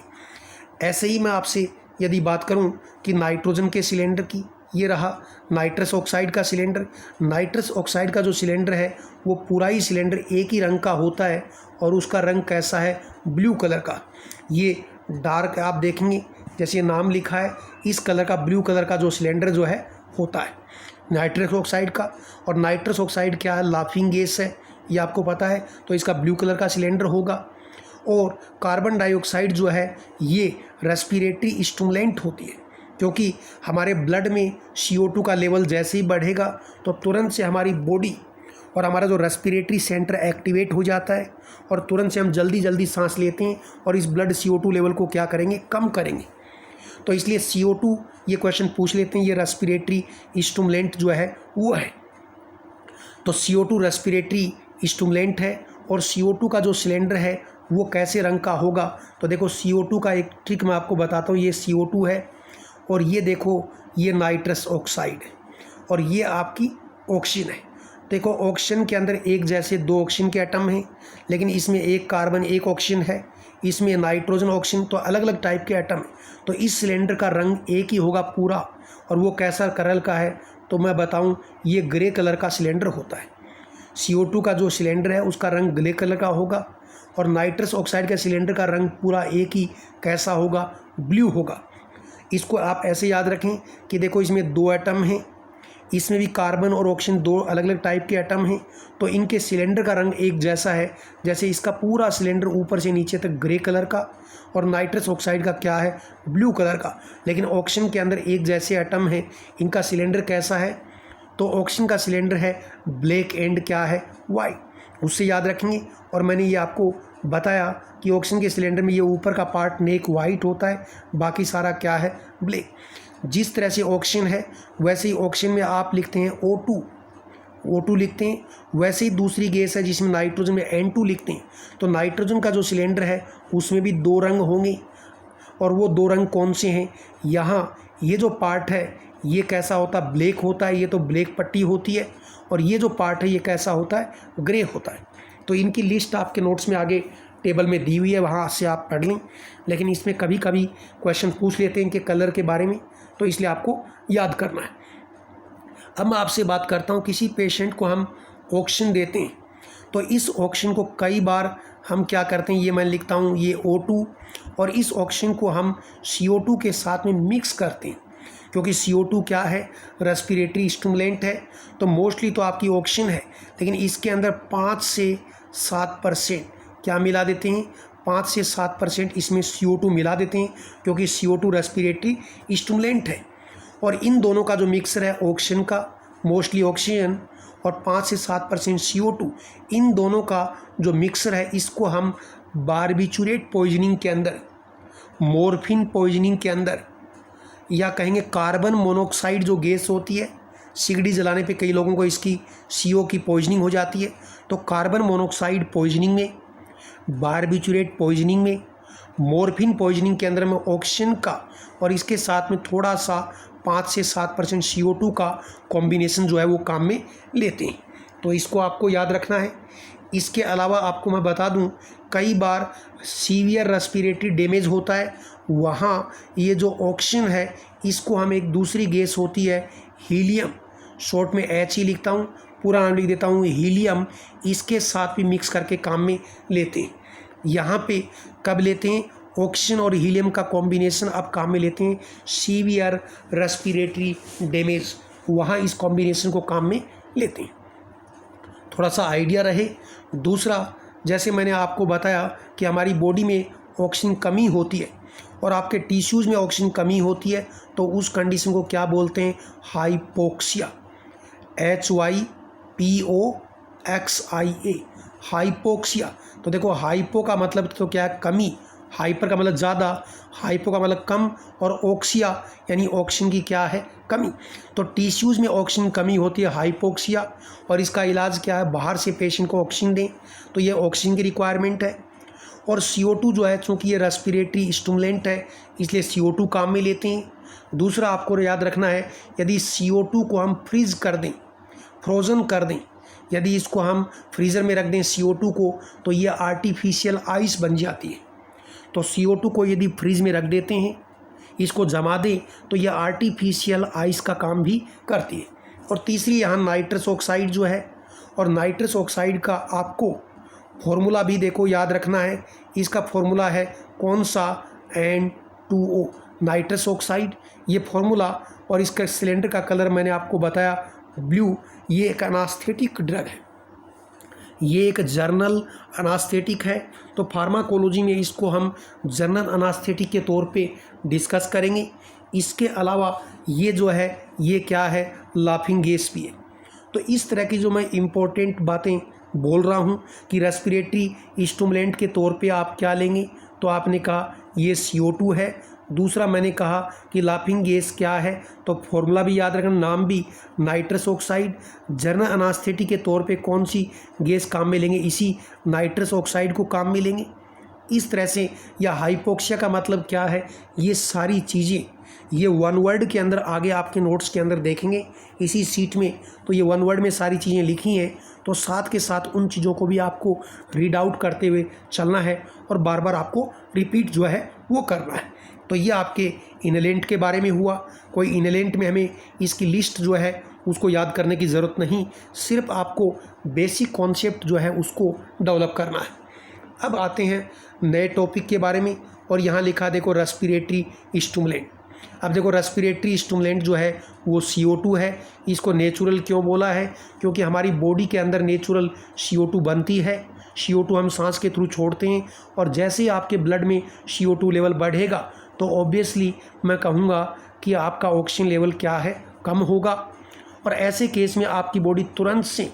ऐसे ही मैं आपसे यदि बात करूं कि नाइट्रोजन के सिलेंडर की, ये रहा नाइट्रस ऑक्साइड का सिलेंडर। नाइट्रस ऑक्साइड का जो सिलेंडर है वो पूरा ही सिलेंडर एक ही रंग का होता है और उसका रंग कैसा है ब्लू कलर का। ये डार्क आप देखेंगे जैसे नाम लिखा है इस कलर का, ब्लू कलर का जो सिलेंडर जो है होता है नाइट्रस ऑक्साइड का। और नाइट्रस ऑक्साइड क्या है लाफिंग गैस है, ये आपको पता है, तो इसका ब्लू कलर का सिलेंडर होगा। और कार्बन डाइऑक्साइड जो है ये रेस्पिरेटरी स्टिमुलेंट होती है, क्योंकि हमारे ब्लड में CO2 का लेवल जैसे ही बढ़ेगा तो तुरंत से हमारी बॉडी और हमारा जो रेस्पिरेटरी सेंटर एक्टिवेट हो जाता है और तुरंत से हम जल्दी जल्दी सांस लेते हैं और इस ब्लड CO2 लेवल को क्या करेंगे कम करेंगे। तो इसलिए CO2 ये क्वेश्चन पूछ लेते हैं, ये रेस्पिरेटरी स्टिमुलेंट जो है वो है। तो CO2 रेस्पिरेटरी स्टिमुलेंट है और CO2 का जो सिलेंडर है वो कैसे रंग का होगा। तो देखो CO2 का एक ट्रिक मैं आपको बताता हूँ, ये CO2 है और ये देखो ये नाइट्रस ऑक्साइड है और ये आपकी ऑक्सीजन है। देखो ऑक्सीजन के अंदर एक जैसे दो ऑक्सीजन के एटम हैं, लेकिन इसमें एक कार्बन एक ऑक्सीजन है, इसमें नाइट्रोजन ऑक्सीजन, तो अलग अलग टाइप के एटम हैं। तो इस सिलेंडर का रंग एक ही होगा पूरा, और वो कैसा कलर का है तो मैं बताऊं ये ग्रे कलर का सिलेंडर होता है। CO2 का जो सिलेंडर है उसका रंग ग्रे कलर का होगा और नाइट्रस ऑक्साइड का सिलेंडर का रंग पूरा एक ही कैसा होगा ब्लू होगा। इसको आप ऐसे याद रखें कि देखो इसमें दो एटम हैं, इसमें भी कार्बन और ऑक्सीजन दो अलग अलग टाइप के एटम हैं, तो इनके सिलेंडर का रंग एक जैसा है, जैसे इसका पूरा सिलेंडर ऊपर से नीचे तक ग्रे कलर का और नाइट्रस ऑक्साइड का क्या है ब्लू कलर का। लेकिन ऑक्सीजन के अंदर एक जैसे एटम है, इनका सिलेंडर कैसा है, तो ऑक्सीजन का सिलेंडर है ब्लैक एंड क्या है वाइट, उससे याद रखेंगे। और मैंने ये आपको बताया कि ऑक्सीजन के सिलेंडर में ये ऊपर का पार्ट नेक वाइट होता है, बाकी सारा क्या है ब्लैक। जिस तरह से ऑक्सीजन है वैसे ही ऑक्सीजन में आप लिखते हैं O2 लिखते हैं, वैसे ही दूसरी गैस है जिसमें नाइट्रोजन में N2 लिखते हैं। तो नाइट्रोजन का जो सिलेंडर है उसमें भी दो रंग होंगे, और वो दो रंग कौन से हैं, यहाँ ये जो पार्ट है ये कैसा होता है ब्लैक होता है, ये तो ब्लैक पट्टी होती है, और ये जो पार्ट है ये कैसा होता है ग्रे होता है। तो इनकी लिस्ट आपके नोट्स में आगे टेबल में दी हुई है, वहाँ से आप पढ़ लें। लेकिन इसमें कभी कभी क्वेश्चन पूछ लेते हैं इनके कलर के बारे में, तो इसलिए आपको याद करना है। अब मैं आपसे बात करता हूँ, किसी पेशेंट को हम ऑक्सीजन देते हैं तो इस ऑक्सीजन को कई बार हम क्या करते हैं, ये मैं लिखता हूँ ये O2, और इस ऑक्सीजन को हम CO2 के साथ में मिक्स करते हैं, क्योंकि CO2 क्या है रेस्पिरेटरी स्टिमुलेंट है। तो मोस्टली तो आपकी ऑक्सीजन है, लेकिन इसके अंदर 5 से 7% क्या मिला देते हैं, 5 से 7% इसमें CO2 मिला देते हैं, क्योंकि CO2 रेस्पिरेटरी स्टिमुलेंट है। और इन दोनों का जो मिक्सर है ऑक्सीजन का, मोस्टली ऑक्सीजन और 5 से 7% CO2, इन दोनों का जो मिक्सर है इसको हम बारबिचुरेट पॉइजनिंग के अंदर, मॉर्फिन पॉइजनिंग के अंदर, या कहेंगे कार्बन मोनोऑक्साइड जो गैस होती है, सिगड़ी जलाने पे कई लोगों को इसकी CO की पॉइजनिंग हो जाती है, तो कार्बन मोनोऑक्साइड पॉइजनिंग में, बारबिचुरेट पॉइजनिंग में, मॉर्फिन पॉइजनिंग के अंदर में ऑक्सीजन का और इसके साथ में थोड़ा सा 5 से 7% CO2 का कॉम्बिनेशन जो है वो काम में लेते हैं। तो इसको आपको याद रखना है। इसके अलावा आपको मैं बता दूं कई बार सीवियर रेस्पिरेटरी डैमेज होता है, वहाँ ये जो ऑक्सीजन है इसको हम एक दूसरी गैस होती है हीलियम, शॉर्ट में एच ही लिखता हूँ, पूरा नाम लिख देता हूँ हीलियम, इसके साथ भी मिक्स करके काम में लेते हैं। यहाँ पे कब लेते हैं? ऑक्सीजन और हीलियम का कॉम्बिनेशन अब काम में लेते हैं सीवियर रेस्पिरेटरी डैमेज, वहाँ इस कॉम्बिनेशन को काम में लेते हैं, थोड़ा सा आइडिया रहे। दूसरा, जैसे मैंने आपको बताया कि हमारी बॉडी में ऑक्सीजन कमी होती है और आपके टिश्यूज़ में ऑक्सीजन कमी होती है, तो उस कंडीशन को क्या बोलते हैं? Hypoxia, HYPOXIA, hypoxia. तो देखो हाइपो का मतलब तो क्या है? कमी, हाइपर का मतलब ज़्यादा, हाइपो का मतलब कम, और ऑक्सिया यानी ऑक्सीजन की क्या है? कमी। तो टिश्यूज़ में ऑक्सीजन कमी होती है हाइपोक्सिया, और इसका इलाज क्या है? बाहर से पेशेंट को ऑक्सीजन दें, तो ये ऑक्सीजन की रिक्वायरमेंट है। और CO2 जो है, चूँकि ये रेस्पिरेटरी स्टिमुलेंट है इसलिए CO2 काम में लेते हैं। दूसरा आपको याद रखना है, यदि CO2 को हम फ्रीज़ कर दें, फ्रोज़न कर दें, यदि इसको हम फ्रीज़र में रख दें CO2 को, तो ये आर्टिफिशियल आइस बन जाती है। तो CO2 को यदि फ्रीज में रख देते हैं, इसको जमा दें, तो ये आर्टिफिशियल आइस का काम भी करती है। और तीसरी यहाँ नाइट्रस ऑक्साइड जो है, और नाइट्रस ऑक्साइड का आपको फॉर्मूला भी देखो याद रखना है। इसका फॉर्मूला है कौन सा? N2O, नाइट्रस ऑक्साइड, ये फॉर्मूला। और इसका सिलेंडर का कलर मैंने आपको बताया ब्लू। ये एक एनास्थेटिक ड्रग है, ये एक जर्नल अनास्थेटिक है। तो फार्माकोलॉजी में इसको हम जर्नल अनास्थेटिक के तौर पे डिस्कस करेंगे। इसके अलावा ये जो है, ये क्या है? लाफिंग गैस भी है। तो इस तरह की जो मैं इम्पोर्टेंट बातें बोल रहा हूँ कि रेस्पिरेटरी स्टिमुलेंट के तौर पे आप क्या लेंगे, तो आपने कहा ये CO2 है। दूसरा मैंने कहा कि लाफिंग गैस क्या है, तो फॉर्मूला भी याद रखना, नाम भी नाइट्रस ऑक्साइड। जर्नल अनास्थेटिक के तौर पे कौन सी गैस काम में लेंगे? इसी नाइट्रस ऑक्साइड को काम में लेंगे। इस तरह से, या हाइपोक्सिया का मतलब क्या है, ये सारी चीज़ें ये वन वर्ड के अंदर आगे आपके नोट्स के अंदर देखेंगे इसी सीट में। तो ये वन वर्ड में सारी चीज़ें लिखी हैं, तो साथ के साथ उन चीज़ों को भी आपको रीड आउट करते हुए चलना है और बार बार आपको रिपीट जो है वो करना है। तो ये आपके इनहेलेंट के बारे में हुआ। कोई इनहेलेंट में हमें इसकी लिस्ट जो है उसको याद करने की ज़रूरत नहीं, सिर्फ आपको बेसिक कॉन्सेप्ट जो है उसको डेवलप करना है। अब आते हैं नए टॉपिक के बारे में, और यहाँ लिखा देखो रेस्पिरेटरी स्टिमुलेंट। अब देखो रेस्पिरेटरी स्टिमुलेंट जो है वो CO2 है। इसको नेचुरल क्यों बोला है? क्योंकि हमारी बॉडी के अंदर नेचुरल CO2 बनती है। CO2 हम सांस के थ्रू छोड़ते हैं, और जैसे ही आपके ब्लड में CO2 लेवल बढ़ेगा तो ऑब्वियसली मैं कहूँगा कि आपका ऑक्सीजन लेवल क्या है? कम होगा। और ऐसे केस में आपकी बॉडी तुरंत से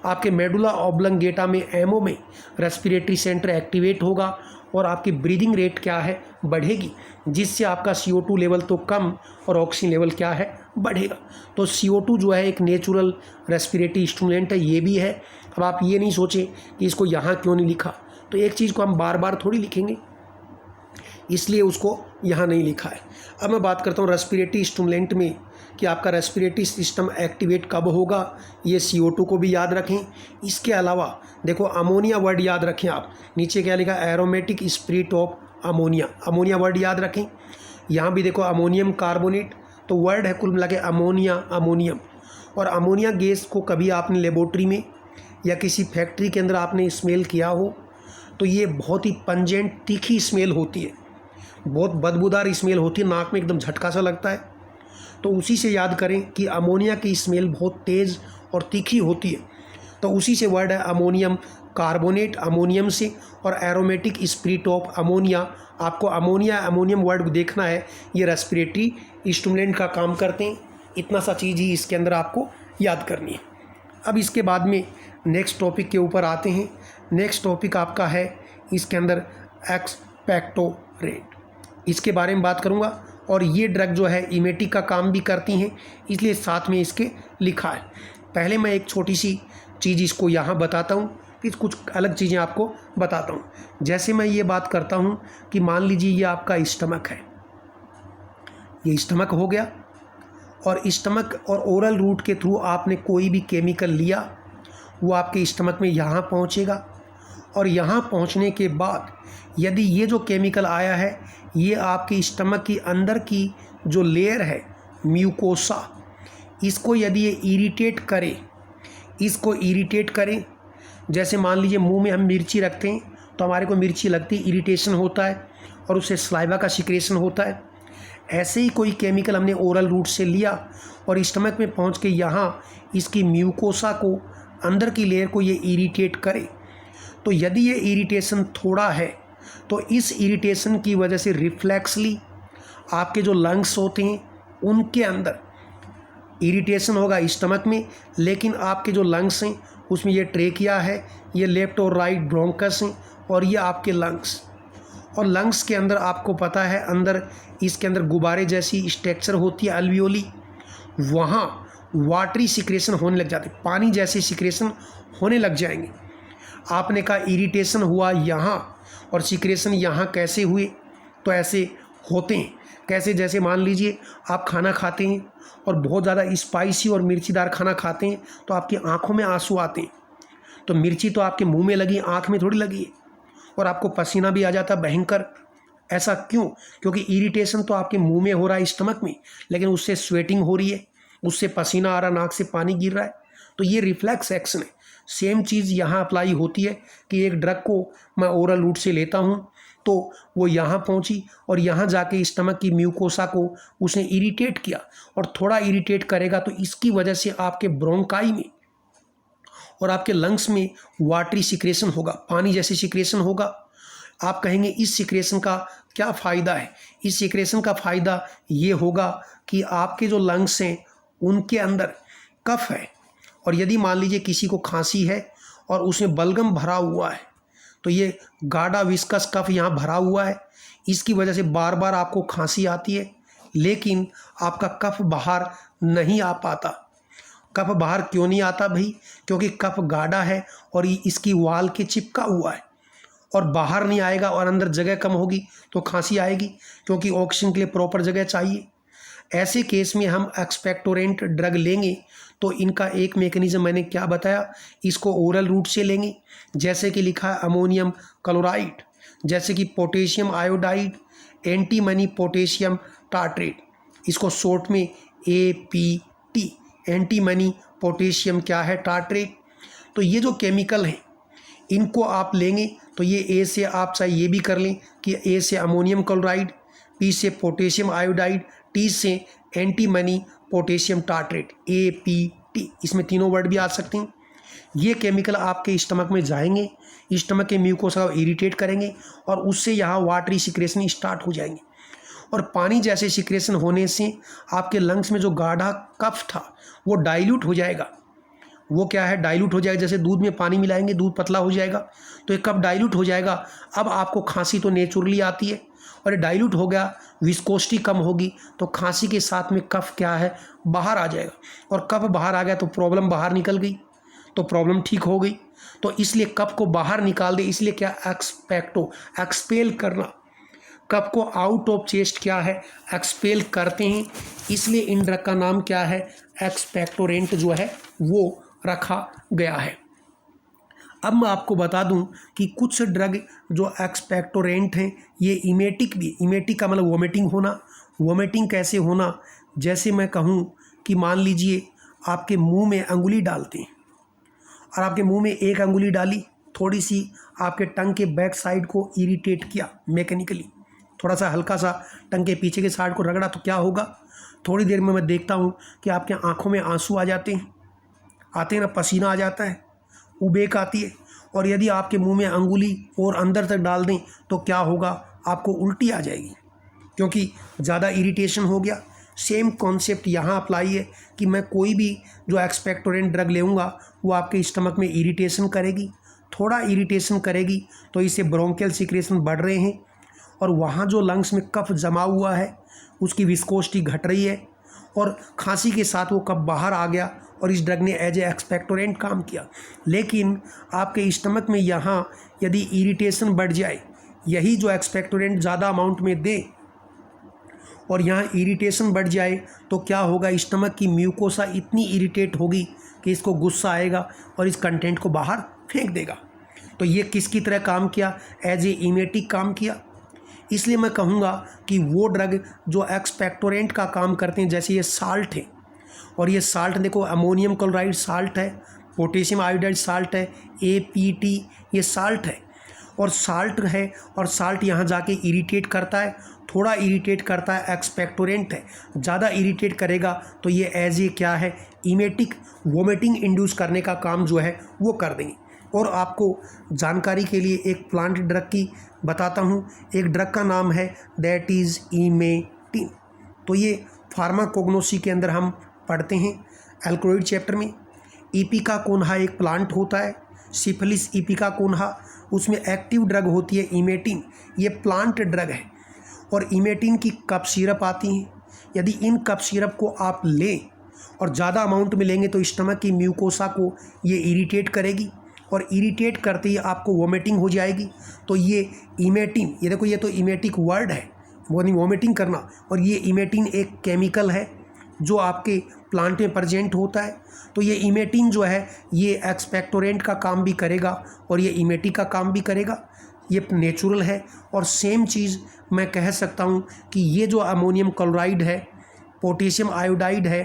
आपके मेडुला ऑब्लंगेटा में एमओ में रेस्पिरेटरी सेंटर एक्टिवेट होगा, और आपकी ब्रीदिंग रेट क्या है? बढ़ेगी, जिससे आपका CO2 लेवल तो कम और ऑक्सीजन लेवल क्या है? बढ़ेगा। तो CO2 जो है एक नेचुरल रेस्पिरेटरी स्टिमुलेंट है, ये भी है। अब आप ये नहीं सोचें कि इसको यहाँ क्यों नहीं लिखा, तो एक चीज़ को हम बार बार थोड़ी लिखेंगे, इसलिए उसको यहाँ नहीं लिखा है। अब मैं बात करता हूँ रेस्पिरेटरी स्टिमुलेंट में कि आपका रेस्पिरेटरी सिस्टम एक्टिवेट कब होगा, ये CO2 को भी याद रखें। इसके अलावा देखो अमोनिया वर्ड याद रखें आप, नीचे क्या लिखा? Aromatic spirit of ammonia, ammonia word याद रखें। यहाँ भी देखो अमोनियम कार्बोनेट, तो वर्ड है कुल मिला के अमोनिया, अमोनियम। और अमोनिया गैस को कभी आपने लेबोरेटरी में या किसी फैक्ट्री के अंदर आपने स्मेल किया हो, तो ये बहुत ही पंजेंट तीखी स्मेल होती है, बहुत बदबूदार स्मेल होती है, नाक में एकदम झटका सा लगता है। तो उसी से याद करें कि अमोनिया की स्मेल बहुत तेज़ और तीखी होती है, तो उसी से वर्ड है अमोनियम कार्बोनेट, अमोनियम से, और एरोमेटिक स्पिरिट ऑफ अमोनिया। आपको अमोनिया अमोनियम वर्ड देखना है, ये रेस्पिरेटरी स्टिमुलेंट का काम करते हैं। इतना सा चीज़ ही इसके अंदर आपको याद करनी है। अब इसके बाद में नेक्स्ट टॉपिक के ऊपर आते हैं। नेक्स्ट टॉपिक आपका है इसके अंदर एक्सपेक्टोरेट, इसके बारे में बात करूंगा। और ये ड्रग जो है इमेटिक का काम भी करती हैं, इसलिए साथ में इसके लिखा है। पहले मैं एक छोटी सी चीज़ इसको यहाँ बताता हूँ, फिर कुछ अलग चीज़ें आपको बताता हूँ। जैसे मैं ये बात करता हूँ कि मान लीजिए ये आपका स्टमक है, ये स्टमक हो गया, और स्टमक और ओरल रूट के थ्रू आपने कोई भी केमिकल लिया, वो आपके स्टमक में यहाँ पहुँचेगा, और यहाँ पहुँचने के बाद यदि ये जो केमिकल आया है ये आपकी स्टमक की अंदर की जो लेयर है म्यूकोसा, इसको यदि ये इरिटेट करे, इसको इरिटेट करें, जैसे मान लीजिए मुंह में हम मिर्ची रखते हैं तो हमारे को मिर्ची लगती है, इरिटेशन होता है और उससे सलाइवा का सिक्रेशन होता है। ऐसे ही कोई केमिकल हमने ओरल रूट से लिया और स्टमक में पहुंच के यहाँ इसकी म्यूकोसा को, अंदर की लेयर को ये इरिटेट करे, तो यदि ये इरिटेशन थोड़ा है तो इस इरिटेशन की वजह से रिफ्लेक्सली आपके जो लंग्स होते हैं उनके अंदर इरिटेशन होगा स्टमक में, लेकिन आपके जो लंग्स हैं उसमें ये ट्रेकिया है, ये लेफ्ट और राइट ब्रोंकस हैं और ये आपके लंग्स, और लंग्स के अंदर आपको पता है अंदर इसके अंदर गुब्बारे जैसी स्ट्रक्चर होती है अल्वियोली, वहाँ वाटरी सिक्रेशन होने लग जाते, पानी जैसे सिक्रेशन होने लग जाएंगे। आपने कहा इरिटेशन हुआ यहाँ और सिक्रेशन यहाँ कैसे हुए, तो ऐसे होते हैं। कैसे, जैसे मान लीजिए आप खाना खाते हैं और बहुत ज़्यादा स्पाइसी और मिर्चीदार खाना खाते हैं तो आपकी आंखों में आंसू आते हैं, तो मिर्ची तो आपके मुंह में लगी, आंख में थोड़ी लगी है, और आपको पसीना भी आ जाता है भयंकर। ऐसा क्यों? क्योंकि इरिटेशन तो आपके मुंह में हो रहा है स्टमक में, लेकिन उससे स्वेटिंग हो रही है, उससे पसीना आ रहा, नाक से पानी गिर रहा है, तो ये रिफ्लेक्स एक्शन है। सेम चीज़ यहाँ अप्लाई होती है कि एक ड्रग को मैं ओरल रूट से लेता हूँ तो वो यहाँ पहुँची और यहाँ जाके स्टमक की म्यूकोसा को उसने इरिटेट किया, और थोड़ा इरिटेट करेगा तो इसकी वजह से आपके ब्रोंकाई में और आपके लंग्स में वाटरी सिक्रेशन होगा, पानी जैसी सिक्रेशन होगा। आप कहेंगे इस सिक्रेशन का क्या फ़ायदा है? इस सिक्रेशन का फ़ायदा ये होगा कि आपके जो लंग्स हैं उनके अंदर कफ है, और यदि मान लीजिए किसी को खांसी है और उसमें बलगम भरा हुआ है तो ये गाढ़ा विस्कस कफ यहाँ भरा हुआ है, इसकी वजह से बार बार आपको खांसी आती है, लेकिन आपका कफ बाहर नहीं आ पाता। कफ बाहर क्यों नहीं आता भाई? क्योंकि कफ गाढ़ा है और ये इसकी वाल के चिपका हुआ है और बाहर नहीं आएगा, और अंदर जगह कम होगी तो खांसी आएगी, क्योंकि ऑक्सीजन के लिए प्रॉपर जगह चाहिए। ऐसे केस में हम एक्सपेक्टोरेंट ड्रग लेंगे तो इनका एक मेकनिज़म मैंने क्या बताया, इसको ओरल रूट से लेंगे, जैसे कि लिखा है अमोनियम क्लोराइड, जैसे कि potassium iodide, antimony potassium tartrate, इसको शॉर्ट में APT, एंटीमनी पोटेशियम क्या है, टार्ट्रेट। तो ये जो केमिकल हैं इनको आप लेंगे तो ये A से आप चाहे ये भी कर लें कि A से अमोनियम क्लोराइड, P से पोटेशियम आयोडाइड, T से एंटीमनी पोटेशियम टार्ट्रेट, APT, इसमें तीनों वर्ड भी आ सकते हैं। ये केमिकल आपके स्टमक में जाएंगे, स्टमक के म्यूकोसा को इरिटेट करेंगे और उससे यहाँ वाटरी सिक्रेशन स्टार्ट हो जाएंगे, और पानी जैसे सिक्रेशन होने से आपके लंग्स में जो गाढ़ा कफ था वो डाइल्यूट हो जाएगा। वो क्या है, डाइल्यूट हो जाएगा, जैसे दूध में पानी मिलाएंगे दूध पतला हो जाएगा, तो ये कफ डाइल्यूट हो जाएगा। अब आपको खांसी तो नेचुरली आती है और ये डाइल्यूट हो गया, विस्कोसिटी कम होगी तो खांसी के साथ में कफ क्या है, बाहर आ जाएगा, और कफ बाहर आ गया तो प्रॉब्लम बाहर निकल गई, तो प्रॉब्लम ठीक हो गई। तो इसलिए कफ को बाहर निकाल दे, इसलिए क्या, एक्सपेल करना, कफ को आउट ऑफ चेस्ट क्या है, एक्सपेल करते हैं, इसलिए इन ड्रग का नाम क्या है, एक्सपेक्टोरेंट जो है वो रखा गया है। अब मैं आपको बता दूं कि कुछ ड्रग जो एक्सपेक्टोरेंट हैं ये इमेटिक भी, इमेटिक का मतलब वोमिटिंग होना। वोमिटिंग कैसे होना, जैसे मैं कहूँ कि मान लीजिए आपके मुंह में अंगुली डालते हैं और आपके मुंह में एक अंगुली डाली, थोड़ी सी आपके टंग के बैक साइड को इरिटेट किया मैकेनिकली, थोड़ा सा हल्का सा टंग के पीछे के साइड को रगड़ा, तो क्या होगा, थोड़ी देर में मैं देखता हूँ कि आपके आँखों में आंसू आ जाते हैं, ना, पसीना आ जाता है, उबेक आती है, और यदि आपके मुंह में अंगुली और अंदर तक डाल दें तो क्या होगा, आपको उल्टी आ जाएगी, क्योंकि ज़्यादा इरिटेशन हो गया। सेम कॉन्सेप्ट यहाँ अप्लाई है कि मैं कोई भी जो एक्सपेक्टोरेंट ड्रग लेऊँगा वो आपके स्टमक में इरिटेशन करेगी, थोड़ा इरिटेशन करेगी तो इससे ब्रोंकियल सिक्रेशन बढ़ रहे हैं, और वहाँ जो लंग्स में कफ जमा हुआ है उसकी विस्कोसिटी घट रही है, और खांसी के साथ वो कफ बाहर आ गया और इस ड्रग ने एज ए एक्सपेक्टोरेंट काम किया। लेकिन आपके स्टमक में यहाँ यदि इरिटेशन बढ़ जाए, यही जो एक्सपेक्टोरेंट ज़्यादा अमाउंट में दे और यहाँ इरिटेशन बढ़ जाए तो क्या होगा, स्टमक की म्यूकोसा इतनी इरिटेट होगी कि इसको गुस्सा आएगा और इस कंटेंट को बाहर फेंक देगा। तो ये किसकी तरह काम किया, एज ए इमेटिक काम किया। इसलिए मैं कहूँगा कि वो ड्रग जो एक्सपेक्टोरेंट का काम करते हैं, जैसे ये साल्ट है, और ये साल्ट देखो अमोनियम क्लोराइड साल्ट है, पोटेशियम आयोडाइड साल्ट है, APT ये साल्ट है, और साल्ट है, और साल्ट यहाँ जाके इरिटेट करता है, थोड़ा इरिटेट करता है, एक्सपेक्टोरेंट है, ज़्यादा इरिटेट करेगा तो ये एज ए क्या है, इमेटिक, वोमिटिंग इंड्यूस करने का काम जो है वो कर देंगे। और आपको जानकारी के लिए एक प्लांट ड्रग की बताता हूँ। एक ड्रग का नाम है दैट इज़ इमेटिन। तो ये फार्माकोग्नोसी के अंदर हम पढ़ते हैं एल्कोलॉइड चैप्टर में। इपिका कोन्हा एक प्लांट होता है, सिफिलिस इपिका कोन्हा, उसमें एक्टिव ड्रग होती है इमेटिन। ये प्लांट ड्रग है और इमेटिन की कप सिरप आती हैं। यदि इन कप सिरप को आप लें और ज़्यादा अमाउंट में लेंगे तो स्टमक की म्यूकोसा को ये इरिटेट करेगी, और इरिटेट करते ही आपको वोमिटिंग हो जाएगी। तो ये इमेटिन, ये देखो ये तो इमेटिक वर्ड है, वो नहीं वोमिटिंग करना, और ये इमेटिन एक केमिकल है जो आपके प्लांट में प्रेजेंट होता है। तो ये इमेटिन जो है ये एक्सपेक्टोरेंट का काम भी करेगा और ये इमेटिक का काम भी करेगा। ये नेचुरल है। और सेम चीज़ मैं कह सकता हूँ कि ये जो अमोनियम क्लोराइड है, पोटेशियम आयोडाइड है,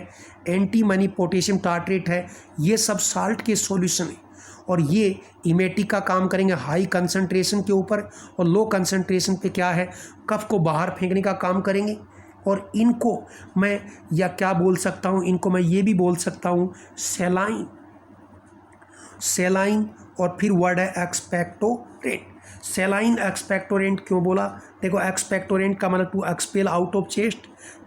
एंटीमनी पोटेशियम टार्ट्रेट है, ये सब साल्ट के सॉल्यूशन है और ये इमेटिक का काम करेंगे हाई कंसंट्रेशन के ऊपर, और लो कंसंट्रेशन पे क्या है, कफ को बाहर फेंकने का काम करेंगे। और इनको मैं या क्या बोल सकता हूँ, इनको मैं ये भी बोल सकता हूँ सेलाइन, सेलाइन, और फिर वर्ड है एक्सपेक्टोरेंट। सेलाइन एक्सपेक्टोरेंट क्यों बोला, देखो एक्सपेक्टोरेंट का मतलब to expel out of chest,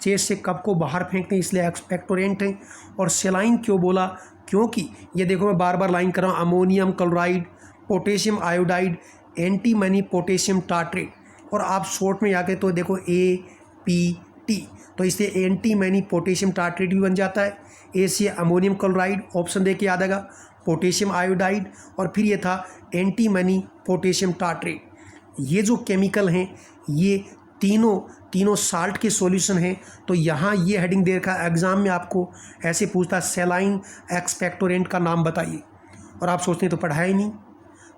chest से कफ को बाहर फेंकते हैं, इसलिए एक्सपेक्टोरेंट है। और सेलाइन क्यों बोला, क्योंकि ये देखो मैं बार बार लाइन कर रहा हूँ, ammonium chloride, potassium iodide, antimony potassium tartrate, और आप शॉर्ट में आके तो देखो APT, तो इससे एंटीमनी पोटेशियम टार्ट्रेट भी बन जाता है। ए से अमोनियम क्लोराइड, ऑप्शन दे के याद आएगा, पोटेशियम आयोडाइड, और फिर ये था एंटीमनी पोटेशियम टार्ट्रेट। ये जो केमिकल हैं ये तीनों साल्ट के सॉल्यूशन हैं। तो यहाँ ये हेडिंग दे रखा है, एग्ज़ाम में आपको ऐसे पूछता है सेलाइन एक्सपेक्टोरेंट का नाम बताइए, और आप सोचते हैं तो पढ़ा ही नहीं।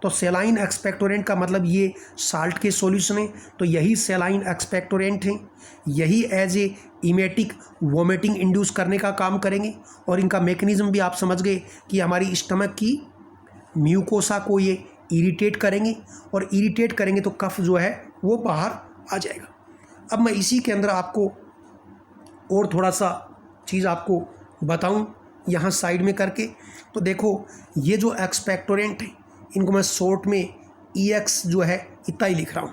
तो सेलाइन एक्सपेक्टोरेंट का मतलब ये साल्ट के सॉल्यूशन है, तो यही सेलाइन एक्सपेक्टोरेंट हैं, यही as a emetic vomiting induce करने का काम करेंगे। और इनका मेकनिज़म भी आप समझ गए कि हमारी स्टमक की म्यूकोसा को ये इरिटेट करेंगे, और इरिटेट करेंगे तो कफ जो है वो बाहर आ जाएगा। अब मैं इसी के अंदर आपको और थोड़ा सा चीज़ आपको बताऊं यहाँ साइड में करके। तो देखो ये जो एक्सपेक्टोरेंट है इनको मैं शॉर्ट में EX जो है इतना ही लिख रहा हूँ,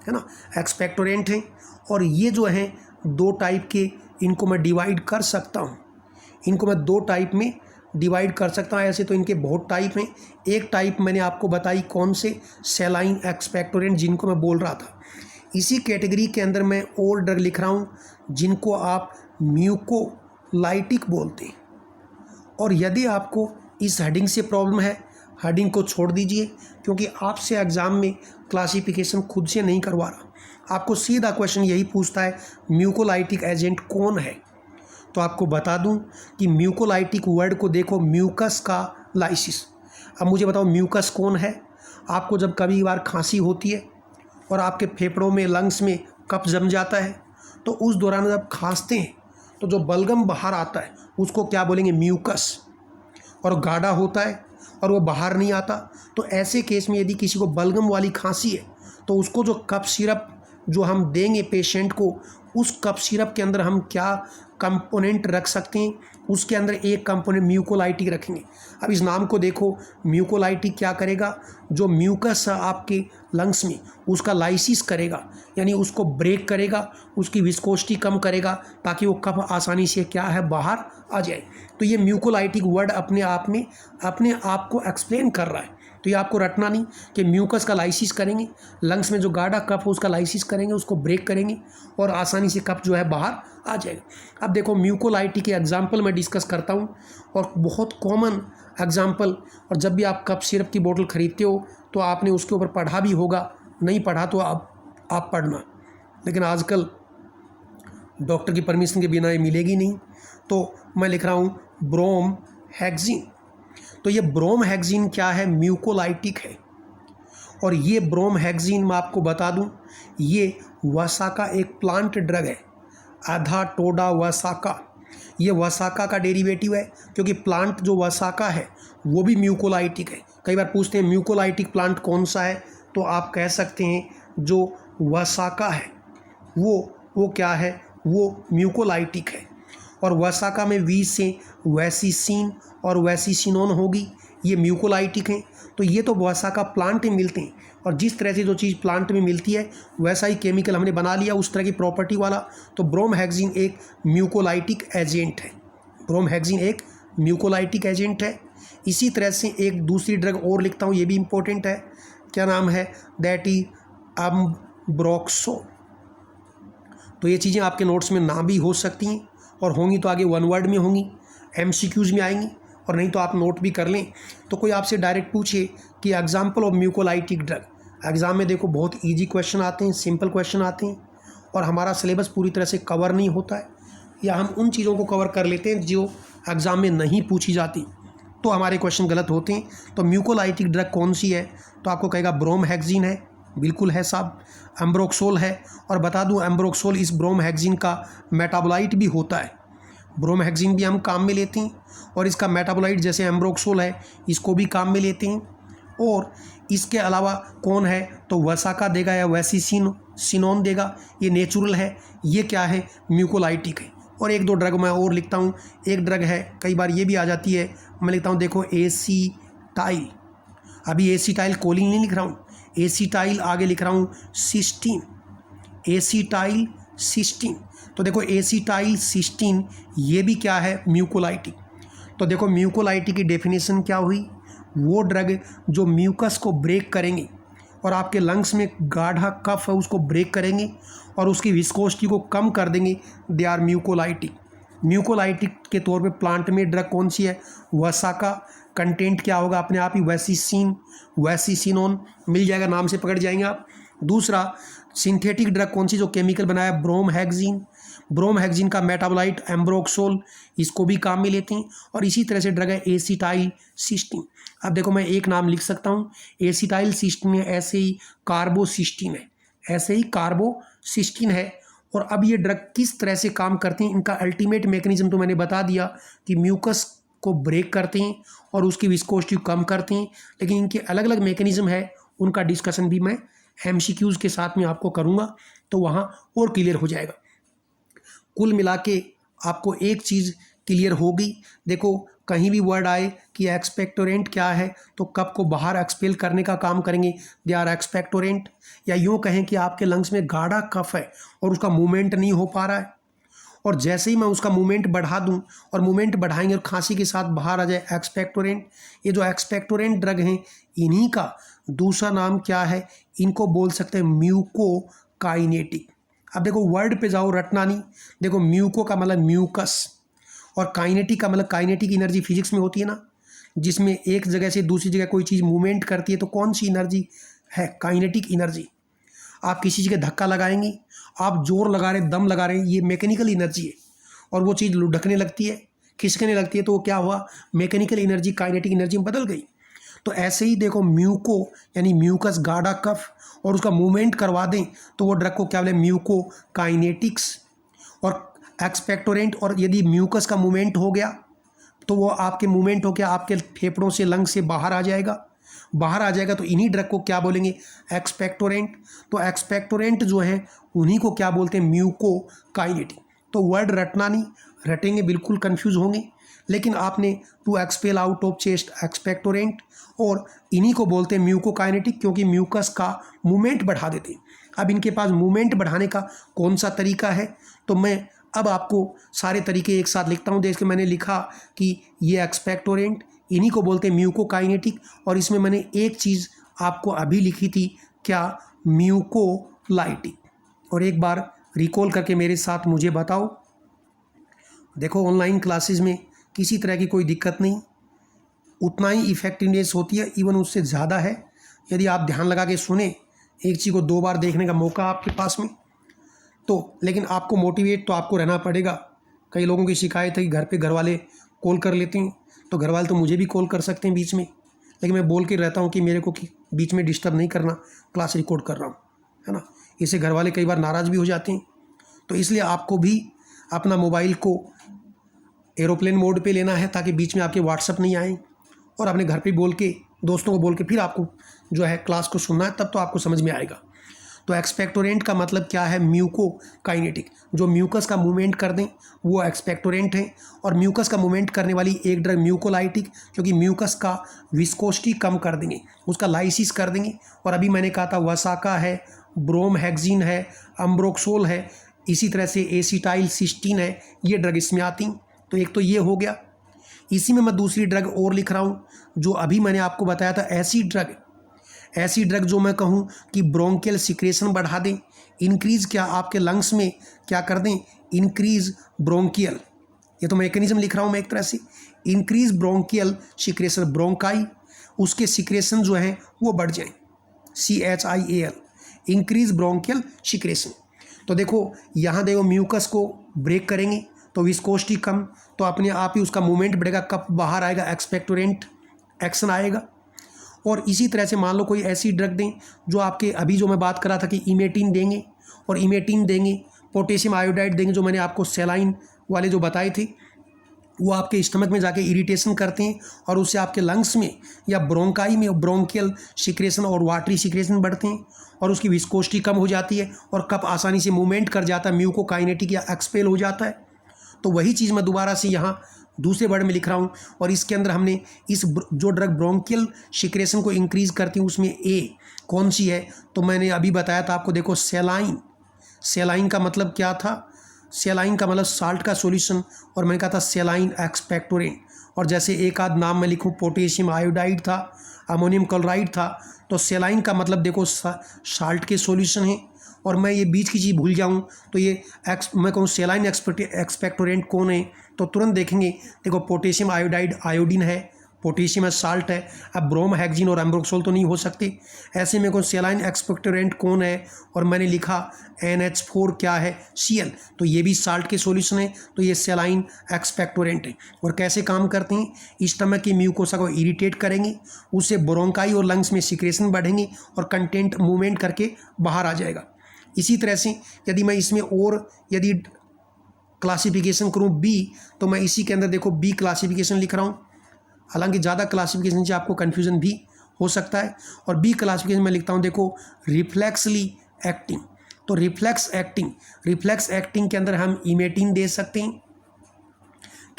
है ना, एक्सपेक्टोरेंट हैं। और ये जो हैं दो टाइप के, इनको मैं डिवाइड कर सकता हूँ, इनको मैं दो टाइप में डिवाइड कर सकता हूँ। ऐसे तो इनके बहुत टाइप हैं। एक टाइप मैंने आपको बताई कौन से, सेलाइन एक्सपेक्टोरेंट, जिनको मैं बोल रहा था। इसी कैटेगरी के अंदर मैं और ड्रग लिख रहा हूँ जिनको आप म्यूकोलाइटिक बोलते हैं। और यदि आपको इस हेडिंग से प्रॉब्लम है, हेडिंग को छोड़ दीजिए, क्योंकि आपसे एग्ज़ाम में क्लासिफिकेशन खुद से नहीं करवा रहा। आपको सीधा क्वेश्चन यही पूछता है म्यूकोलाइटिक एजेंट कौन है। तो आपको बता दूं कि म्यूकोलाइटिक वर्ड को देखो, म्यूकस का लाइसिस। अब मुझे बताओ म्यूकस कौन है। आपको जब कभी बार खांसी होती है और आपके फेफड़ों में, लंग्स में कफ जम जाता है, तो उस दौरान जब खांसते हैं तो जो बलगम बाहर आता है उसको क्या बोलेंगे, म्यूकस, और गाढ़ा होता है और वो बाहर नहीं आता। तो ऐसे केस में यदि किसी को बलगम वाली खांसी है तो उसको जो कफ सिरप जो हम देंगे पेशेंट को, उस कफ सिरप के अंदर हम क्या कंपोनेंट रख सकते हैं, उसके अंदर एक कंपोनेंट म्यूकोलाइटिक रखेंगे। अब इस नाम को देखो, म्यूकोलाइटिक क्या करेगा, जो म्यूकस है आपके लंग्स में उसका लाइसिस करेगा, यानी उसको ब्रेक करेगा, उसकी विस्कोसिटी कम करेगा, ताकि वो कफ आसानी से क्या है बाहर आ जाए। तो ये म्यूकोलाइटिक वर्ड अपने आप में अपने आप को एक्सप्लेन कर रहा है। तो ये आपको रटना नहीं कि म्यूकस का लाइसिस करेंगे, लंग्स में जो गाढ़ा कफ है उसका लाइसिस करेंगे, उसको ब्रेक करेंगे और आसानी से कफ जो है बाहर आ जाएगा। अब देखो म्यूकोलाइटिक के एग्जाम्पल मैं डिस्कस करता हूँ, और बहुत कॉमन एग्जाम्पल। और जब भी आप कफ सिरप की बोतल ख़रीदते हो तो आपने उसके ऊपर पढ़ा भी होगा, नहीं पढ़ा तो आप पढ़ना, लेकिन आजकल डॉक्टर की परमिशन के बिना ये मिलेगी नहीं। तो मैं लिख रहा हूँ ब्रोमहेक्सिन। तो ये ब्रोमहेक्सिन क्या है, म्यूकोलाइटिक है। और ये ब्रोमहेक्सिन मैं आपको बता दूं, ये वसा का एक प्लांट ड्रग है, एथाटोडा वसाका। ये वसाका का डेरिवेटिव है, क्योंकि प्लांट जो वसाका है वो भी म्यूकोलाइटिक है। कई बार पूछते हैं म्यूकोलाइटिक प्लांट कौन सा है, तो आप कह सकते हैं जो वसाका है वो क्या है, वो म्यूकोलाइटिक है। और वसाका में वी से वैसिसिन और वैसिसिनोन होगी, ये म्यूकोलाइटिक हैं। तो ये तो वसाका प्लांट में मिलते हैं, और जिस तरह से जो चीज़ प्लांट में मिलती है वैसा ही केमिकल हमने बना लिया उस तरह की प्रॉपर्टी वाला। तो ब्रोमहेक्सिन एक म्यूकोलाइटिक एजेंट है, ब्रोमहेक्सिन एक म्यूकोलाइटिक एजेंट है। इसी तरह से एक दूसरी ड्रग और लिखता हूँ, ये भी इम्पोर्टेंट है, क्या नाम है, दैट इज एम्ब्रोक्सोल। तो ये चीज़ें आपके नोट्स में ना भी हो सकती हैं, और होंगी तो आगे वन वर्ड में होंगी, एमसीक्यूज में आएंगी, और नहीं तो आप नोट भी कर लें। तो कोई आपसे डायरेक्ट पूछे कि example of mucolytic drug, exam में देखो बहुत इजी क्वेश्चन आते हैं, सिंपल क्वेश्चन आते हैं, और हमारा सिलेबस पूरी तरह से कवर नहीं होता है, या हम उन चीज़ों को कवर कर लेते हैं जो एग्ज़ाम में नहीं पूछी जाती, तो हमारे क्वेश्चन गलत होते हैं। तो म्यूकोलाइटिक ड्रग कौन सी है, तो आपको कहेगा ब्रोमहेक्सिन है, बिल्कुल है साहब। एम्ब्रोक्सोल है, और बता दूं एम्ब्रोक्सोल इस ब्रोमहेक्सिन का मेटाबोलाइट भी होता है। ब्रोमहेक्सिन भी हम काम में लेते हैं, और इसका मेटाबोलाइट जैसे एम्ब्रोक्सोल है इसको भी काम में लेते हैं। और इसके अलावा कौन है, तो वसाका देगा या वैसिसिनोन देगा, ये नेचुरल है, ये क्या है, म्यूकोलाइटिक है। और एक दो ड्रग मैं और लिखता हूँ, एक ड्रग है कई बार ये भी आ जाती है, मैं लिखता हूँ देखो एसीटाइल, अभी एसीटाइल कोलिन नहीं लिख रहा हूँ, एसीटाइल आगे लिख रहा हूँ सिस्टीन, एसीटाइल सिस्टीन। तो देखो एसीटाइल सिस्टीन ये भी क्या है, म्यूकोलाइटिक। तो देखो म्यूकोलाइटिक की डेफिनेशन क्या हुई, वो ड्रग जो म्यूकस को ब्रेक करेंगे और आपके लंग्स में गाढ़ा कफ है उसको ब्रेक करेंगे और उसकी विस्कोसिटी को कम कर देंगे, दे आर म्यूकोलाइटिक। म्यूकोलाइटिक के तौर पे प्लांट में ड्रग कौन सी है, वसाका। कंटेंट क्या होगा, अपने आप ही वैसिसिन, वैसिसिनोन मिल जाएगा, नाम से पकड़ जाएंगे आप। दूसरा सिंथेटिक ड्रग कौन सी जो केमिकल बनाया, ब्रोमहेक्सिन। ब्रोमहेक्सिन का मेटाबोलाइट एम्ब्रोक्सोल, इसको भी काम में लेते हैं। और इसी तरह से ड्रग है एसिटाइल सिस्टीन। अब देखो मैं एक नाम लिख सकता हूँ, एसिटाइल सिस्टीन है, ऐसे ही कार्बोसिस्टीन है, ऐसे ही कार्बोसिस्टीन है। और अब ये ड्रग किस तरह से काम करते हैं, इनका अल्टीमेट मैकेनिज्म तो मैंने बता दिया कि म्यूकस को ब्रेक करते हैं और उसकी विस्कोसिटी कम करते हैं, लेकिन इनके अलग अलग मैकेनिज्म है, उनका डिस्कशन भी मैं एमसीक्यूज के साथ में आपको करूँगा, तो वहाँ और क्लियर हो जाएगा। कुल मिला के आपको एक चीज़ क्लियर होगी, देखो कहीं भी वर्ड आए कि एक्सपेक्टोरेंट क्या है, तो कप को बाहर एक्सपेल करने का काम करेंगे, दे आर एक्सपेक्टोरेंट। या यूँ कहें कि आपके लंग्स में गाढ़ा कफ है और उसका मूवमेंट नहीं हो पा रहा है, और जैसे ही मैं उसका मूवमेंट बढ़ा दूं और मूवमेंट बढ़ाएंगे और खांसी के साथ बाहर आ जाए, एक्सपेक्टोरेंट। ये जो एक्सपेक्टोरेंट ड्रग हैं, इन्हीं का दूसरा नाम क्या है, इनको बोल सकते हैं म्यूकोकाइनेटिक। अब देखो वर्ड पे जाओ, रटना नहीं। देखो म्यूको का मतलब म्यूकस, और काइनेटिक का मतलब, काइनेटिक एनर्जी फिजिक्स में होती है ना, जिसमें एक जगह से दूसरी जगह कोई चीज़ मूवमेंट करती है, तो कौन सी एनर्जी है, काइनेटिक एनर्जी। आप किसी चीज़ का धक्का लगाएंगे, आप जोर लगा रहे हैं, दम लगा रहे हैं, ये मैकेनिकल एनर्जी है, और वो चीज़ लुढ़कने लगती है, खिसकने लगती है, तो वो क्या हुआ, मैकेनिकल एनर्जी काइनेटिक एनर्जी में बदल गई। तो ऐसे ही देखो म्यूको यानी म्यूकस, गाढ़ा कफ, और उसका मूवमेंट करवा दें तो वो ड्रग को क्या बोले, म्यूको काइनेटिक्स। और एक्सपेक्टोरेंट, और यदि म्यूकस का मूवमेंट हो गया तो वो आपके मूवमेंट हो गया, आपके फेफड़ों से, लंग से बाहर आ जाएगा, बाहर आ जाएगा तो इन्हीं ड्रग को क्या बोलेंगे, एक्सपेक्टोरेंट। तो एक्सपेक्टोरेंट जो है उन्हीं को क्या बोलते हैं, म्यूको काइनेटिक। तो वर्ड रटना नहीं, रटेंगे बिल्कुल कंफ्यूज होंगे, लेकिन आपने to expel out of chest, expectorant, और इन्हीं को बोलते हैं म्यूकोकाइनेटिक, क्योंकि म्यूकस का मूवमेंट बढ़ा देते हैं। अब इनके पास मूवमेंट बढ़ाने का कौन सा तरीका है, तो मैं अब आपको सारे तरीके एक साथ लिखता हूँ। जैसे मैंने लिखा कि ये एक्सपेक्टोरेंट, इन्हीं को बोलते हैं म्यूकोकाइनेटिक, और इसमें मैंने एक चीज़ आपको अभी लिखी थी, क्या, म्यूकोलाइटिक। और एक बार रिकॉल करके मेरे साथ मुझे बताओ। देखो ऑनलाइन क्लासेस में किसी तरह की कोई दिक्कत नहीं, उतना ही इफेक्टिवनेस होती है, इवन उससे ज़्यादा है, यदि आप ध्यान लगा के सुने। एक चीज़ को दो बार देखने का मौका आपके पास में, तो लेकिन आपको मोटिवेट तो आपको रहना पड़ेगा। कई लोगों की शिकायत है कि घर पे घर वाले कॉल कर लेते हैं, तो घर वाले तो मुझे भी कॉल कर सकते हैं बीच में, लेकिन मैं बोल के रहता हूँ कि मेरे को बीच में डिस्टर्ब नहीं करना, क्लास रिकॉर्ड कर रहा हूँ, है ना। इससे घर वाले कई बार नाराज़ भी हो जाते हैं। तो इसलिए आपको भी अपना मोबाइल को एरोप्लेन मोड पे लेना है ताकि बीच में आपके व्हाट्सअप नहीं आए, और अपने घर पे बोल के, दोस्तों को बोल के फिर आपको जो है क्लास को सुनना है, तब तो आपको समझ में आएगा। तो एक्सपेक्टोरेंट का मतलब क्या है? म्यूकोकाइनेटिक। जो म्यूकस का मूवमेंट कर दें वो एक्सपेक्टोरेंट है। और म्यूकस का मूवमेंट करने वाली एक ड्रग म्यूकोलाइटिक, क्योंकि म्यूकस का विस्कोसिटी कम कर देंगे, उसका लाइसिस कर देंगे। और अभी मैंने कहा था वसाका है, ब्रोमहेक्सिन है, अम्ब्रोक्सोल है, इसी तरह से एसिटाइल सिस्टीन है, ये ड्रग इसमें आती। तो एक तो ये हो गया। इसी में मैं दूसरी ड्रग और लिख रहा हूँ जो अभी मैंने आपको बताया था, ऐसी ड्रग जो मैं कहूँ कि ब्रोंकियल सिक्रेशन बढ़ा दें, इंक्रीज़ क्या आपके लंग्स में क्या कर दें, इंक्रीज़ ब्रोंकियल, ये तो मैकेनिज्म लिख रहा हूँ मैं एक तरह से, इंक्रीज़ ब्रोंकियल सिक्रेशन, ब्रोंकाई उसके सिक्रेशन जो है वो बढ़ जाए, CHIAL, इंक्रीज़ ब्रोंकियल सिक्रेशन। तो देखो यहाँ देखो म्यूकस को ब्रेक करेंगे तो विस्कोसिटी कम, तो अपने आप ही उसका मूवमेंट बढ़ेगा, कब बाहर आएगा, एक्सपेक्टोरेंट एक्शन आएगा। और इसी तरह से मान लो कोई ऐसी ड्रग दें जो आपके, अभी जो मैं बात कर रहा था कि इमेटिन देंगे, और इमेटिन देंगे, पोटेशियम आयोडाइड देंगे, जो मैंने आपको सेलाइन वाले जो बताए थे, वो आपके स्टमक में जाके इरिटेशन करते हैं और उससे आपके लंग्स में या ब्रोंकाई में ब्रोंकियल सिक्रेशन और वाटरी सिक्रेशन बढ़ते हैं, और उसकी विस्कोसिटी कम हो जाती है, और कप आसानी से मूवमेंट कर जाता है, म्यूकोकाइनेटिक या एक्सपेल हो जाता है। तो वही चीज़ मैं दोबारा से यहाँ दूसरे वर्ड में लिख रहा हूँ। और इसके अंदर हमने इस जो ड्रग ब्रोंकियल सिक्रेशन को इंक्रीज़ करती है उसमें ए कौन सी है, तो मैंने अभी बताया था आपको, देखो सेलाइन। सेलाइन का मतलब क्या था? सेलाइन का मतलब साल्ट का सॉल्यूशन, और मैंने कहा था सेलाइन एक्सपेक्टोरेंट। और जैसे एक आध नाम मैं लिखूँ, पोटेशियम आयोडाइड था, अमोनियम क्लोराइड था, तो सेलाइन का मतलब देखो साल्ट के सॉल्यूशन है। और मैं ये बीच की चीज़ भूल जाऊँ तो ये मैं कहूँ सेलाइन एक्सपेक्टोरेंट कौन है, तो तुरंत देखेंगे, देखो पोटेशियम आयोडाइड, आयोडीन है, पोटेशियम है, साल्ट है, अब ब्रोमहेक्सिन और एम्ब्रोक्सोल तो नहीं हो सकते। ऐसे में को सेलाइन एक्सपेक्टोरेंट कौन है, और मैंने लिखा NH4 क्या है, Cl, तो ये भी साल्ट के सॉल्यूशन है, तो ये सेलाइन एक्सपेक्टोरेंट है। और कैसे काम करते हैं? स्टमक की म्यूकोसा को इरिटेट करेंगे, उससे ब्रोंकाई और लंग्स में सिक्रेशन बढ़ेंगे और कंटेंट मूवमेंट करके बाहर आ जाएगा। इसी तरह से यदि मैं इसमें और यदि क्लासिफिकेशन करूँ बी, तो मैं इसी के अंदर देखो बी क्लासिफिकेशन लिख रहा हूँ। हालांकि ज़्यादा क्लासिफिकेशन से आपको कन्फ्यूज़न भी हो सकता है। और बी क्लासिफिकेशन में लिखता हूँ, देखो रिफ्लेक्सली एक्टिंग। तो रिफ्लेक्स एक्टिंग के अंदर हम इमेटिन दे सकते हैं,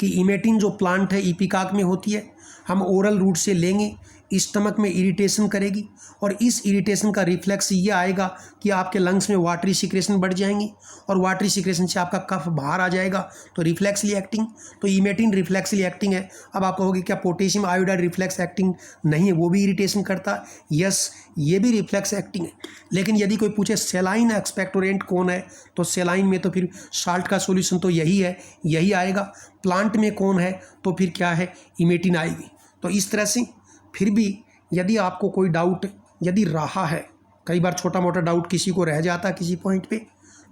कि इमेटिन जो प्लांट है इपिकाक में होती है, हम ओरल रूट से लेंगे, स्टमक में इरिटेशन करेगी, और इस इरिटेशन का रिफ्लेक्स ये आएगा कि आपके लंग्स में वाटरी सिक्रेशन बढ़ जाएंगी, और वाटरी सिक्रेशन से आपका कफ बाहर आ जाएगा। तो रिफ्लेक्सली एक्टिंग, तो इमेटिन रिफ्लेक्सली एक्टिंग है। अब आप कहोगे क्या पोटेशियम आयोडाइड रिफ्लेक्स एक्टिंग नहीं है, वो भी इरिटेशन करता है? यस, ये भी रिफ्लेक्स एक्टिंग है। लेकिन यदि कोई पूछे सेलाइन एक्सपेक्टोरेंट कौन है, तो सेलाइन में तो फिर साल्ट का सोल्यूशन तो यही है, यही आएगा। प्लांट में कौन है, तो फिर क्या है, इमेटिन आएगी। तो इस तरह से फिर भी यदि आपको कोई डाउट यदि रहा है, कई बार छोटा मोटा डाउट किसी को रह जाता है किसी पॉइंट पे,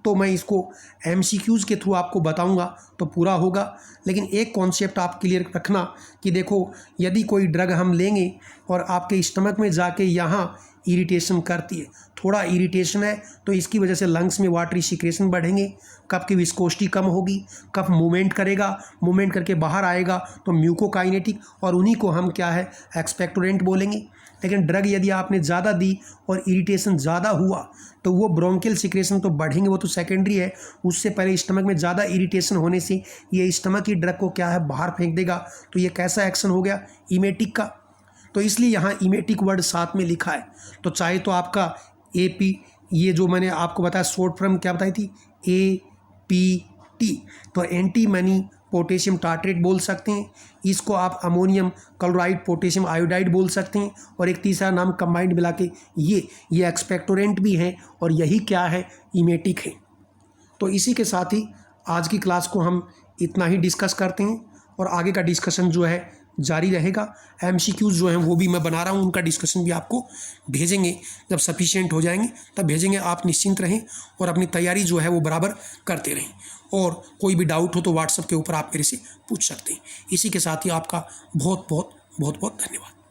तो मैं इसको MCQs के थ्रू आपको बताऊंगा तो पूरा होगा। लेकिन एक कॉन्सेप्ट आप क्लियर रखना कि देखो यदि कोई ड्रग हम लेंगे और आपके स्टमक में जाके यहाँ इरिटेशन करती है, थोड़ा इरिटेशन है, तो इसकी वजह से लंग्स में वाटरी सिक्रेशन बढ़ेंगे, कफ की विस्कोसिटी कम होगी, कफ मूवमेंट करेगा, मूवमेंट करके बाहर आएगा, तो म्यूकोकाइनेटिक, और उन्हीं को हम क्या है, एक्सपेक्टोरेंट बोलेंगे। लेकिन ड्रग यदि आपने ज़्यादा दी और इरिटेशन ज़्यादा हुआ तो वो ब्रोंकियल सिक्रेशन तो बढ़ेंगे, वो तो सेकेंडरी है। उससे पहले स्टमक में ज़्यादा इरिटेशन होने से ये स्टमक की ड्रग को क्या है, बाहर फेंक देगा। तो ये कैसा एक्शन हो गया, इमेटिक का। तो इसलिए यहाँ इमेटिक वर्ड साथ में लिखा है। तो चाहे तो आपका AP, ये जो मैंने आपको बताया शॉर्ट फॉर्म क्या बताई थी, APT, तो एंटी मनी पोटेशियम टार्ट्रेट बोल सकते हैं, इसको आप अमोनियम क्लोराइड पोटेशियम आयोडाइड बोल सकते हैं, और एक तीसरा नाम कंबाइंड मिला के ये एक्सपेक्टोरेंट भी है, और यही क्या है, इमेटिक है। तो इसी के साथ ही आज की क्लास को हम इतना ही डिस्कस करते हैं, और आगे का डिस्कशन जो है जारी रहेगा। MCQs जो हैं वो भी मैं बना रहा हूँ, उनका डिस्कशन भी आपको भेजेंगे, जब सफिशिएंट हो जाएंगे तब भेजेंगे। आप निश्चिंत रहें और अपनी तैयारी जो है वो बराबर करते रहें, और कोई भी डाउट हो तो व्हाट्सएप के ऊपर आप मेरे से पूछ सकते हैं। इसी के साथ ही आपका बहुत बहुत धन्यवाद।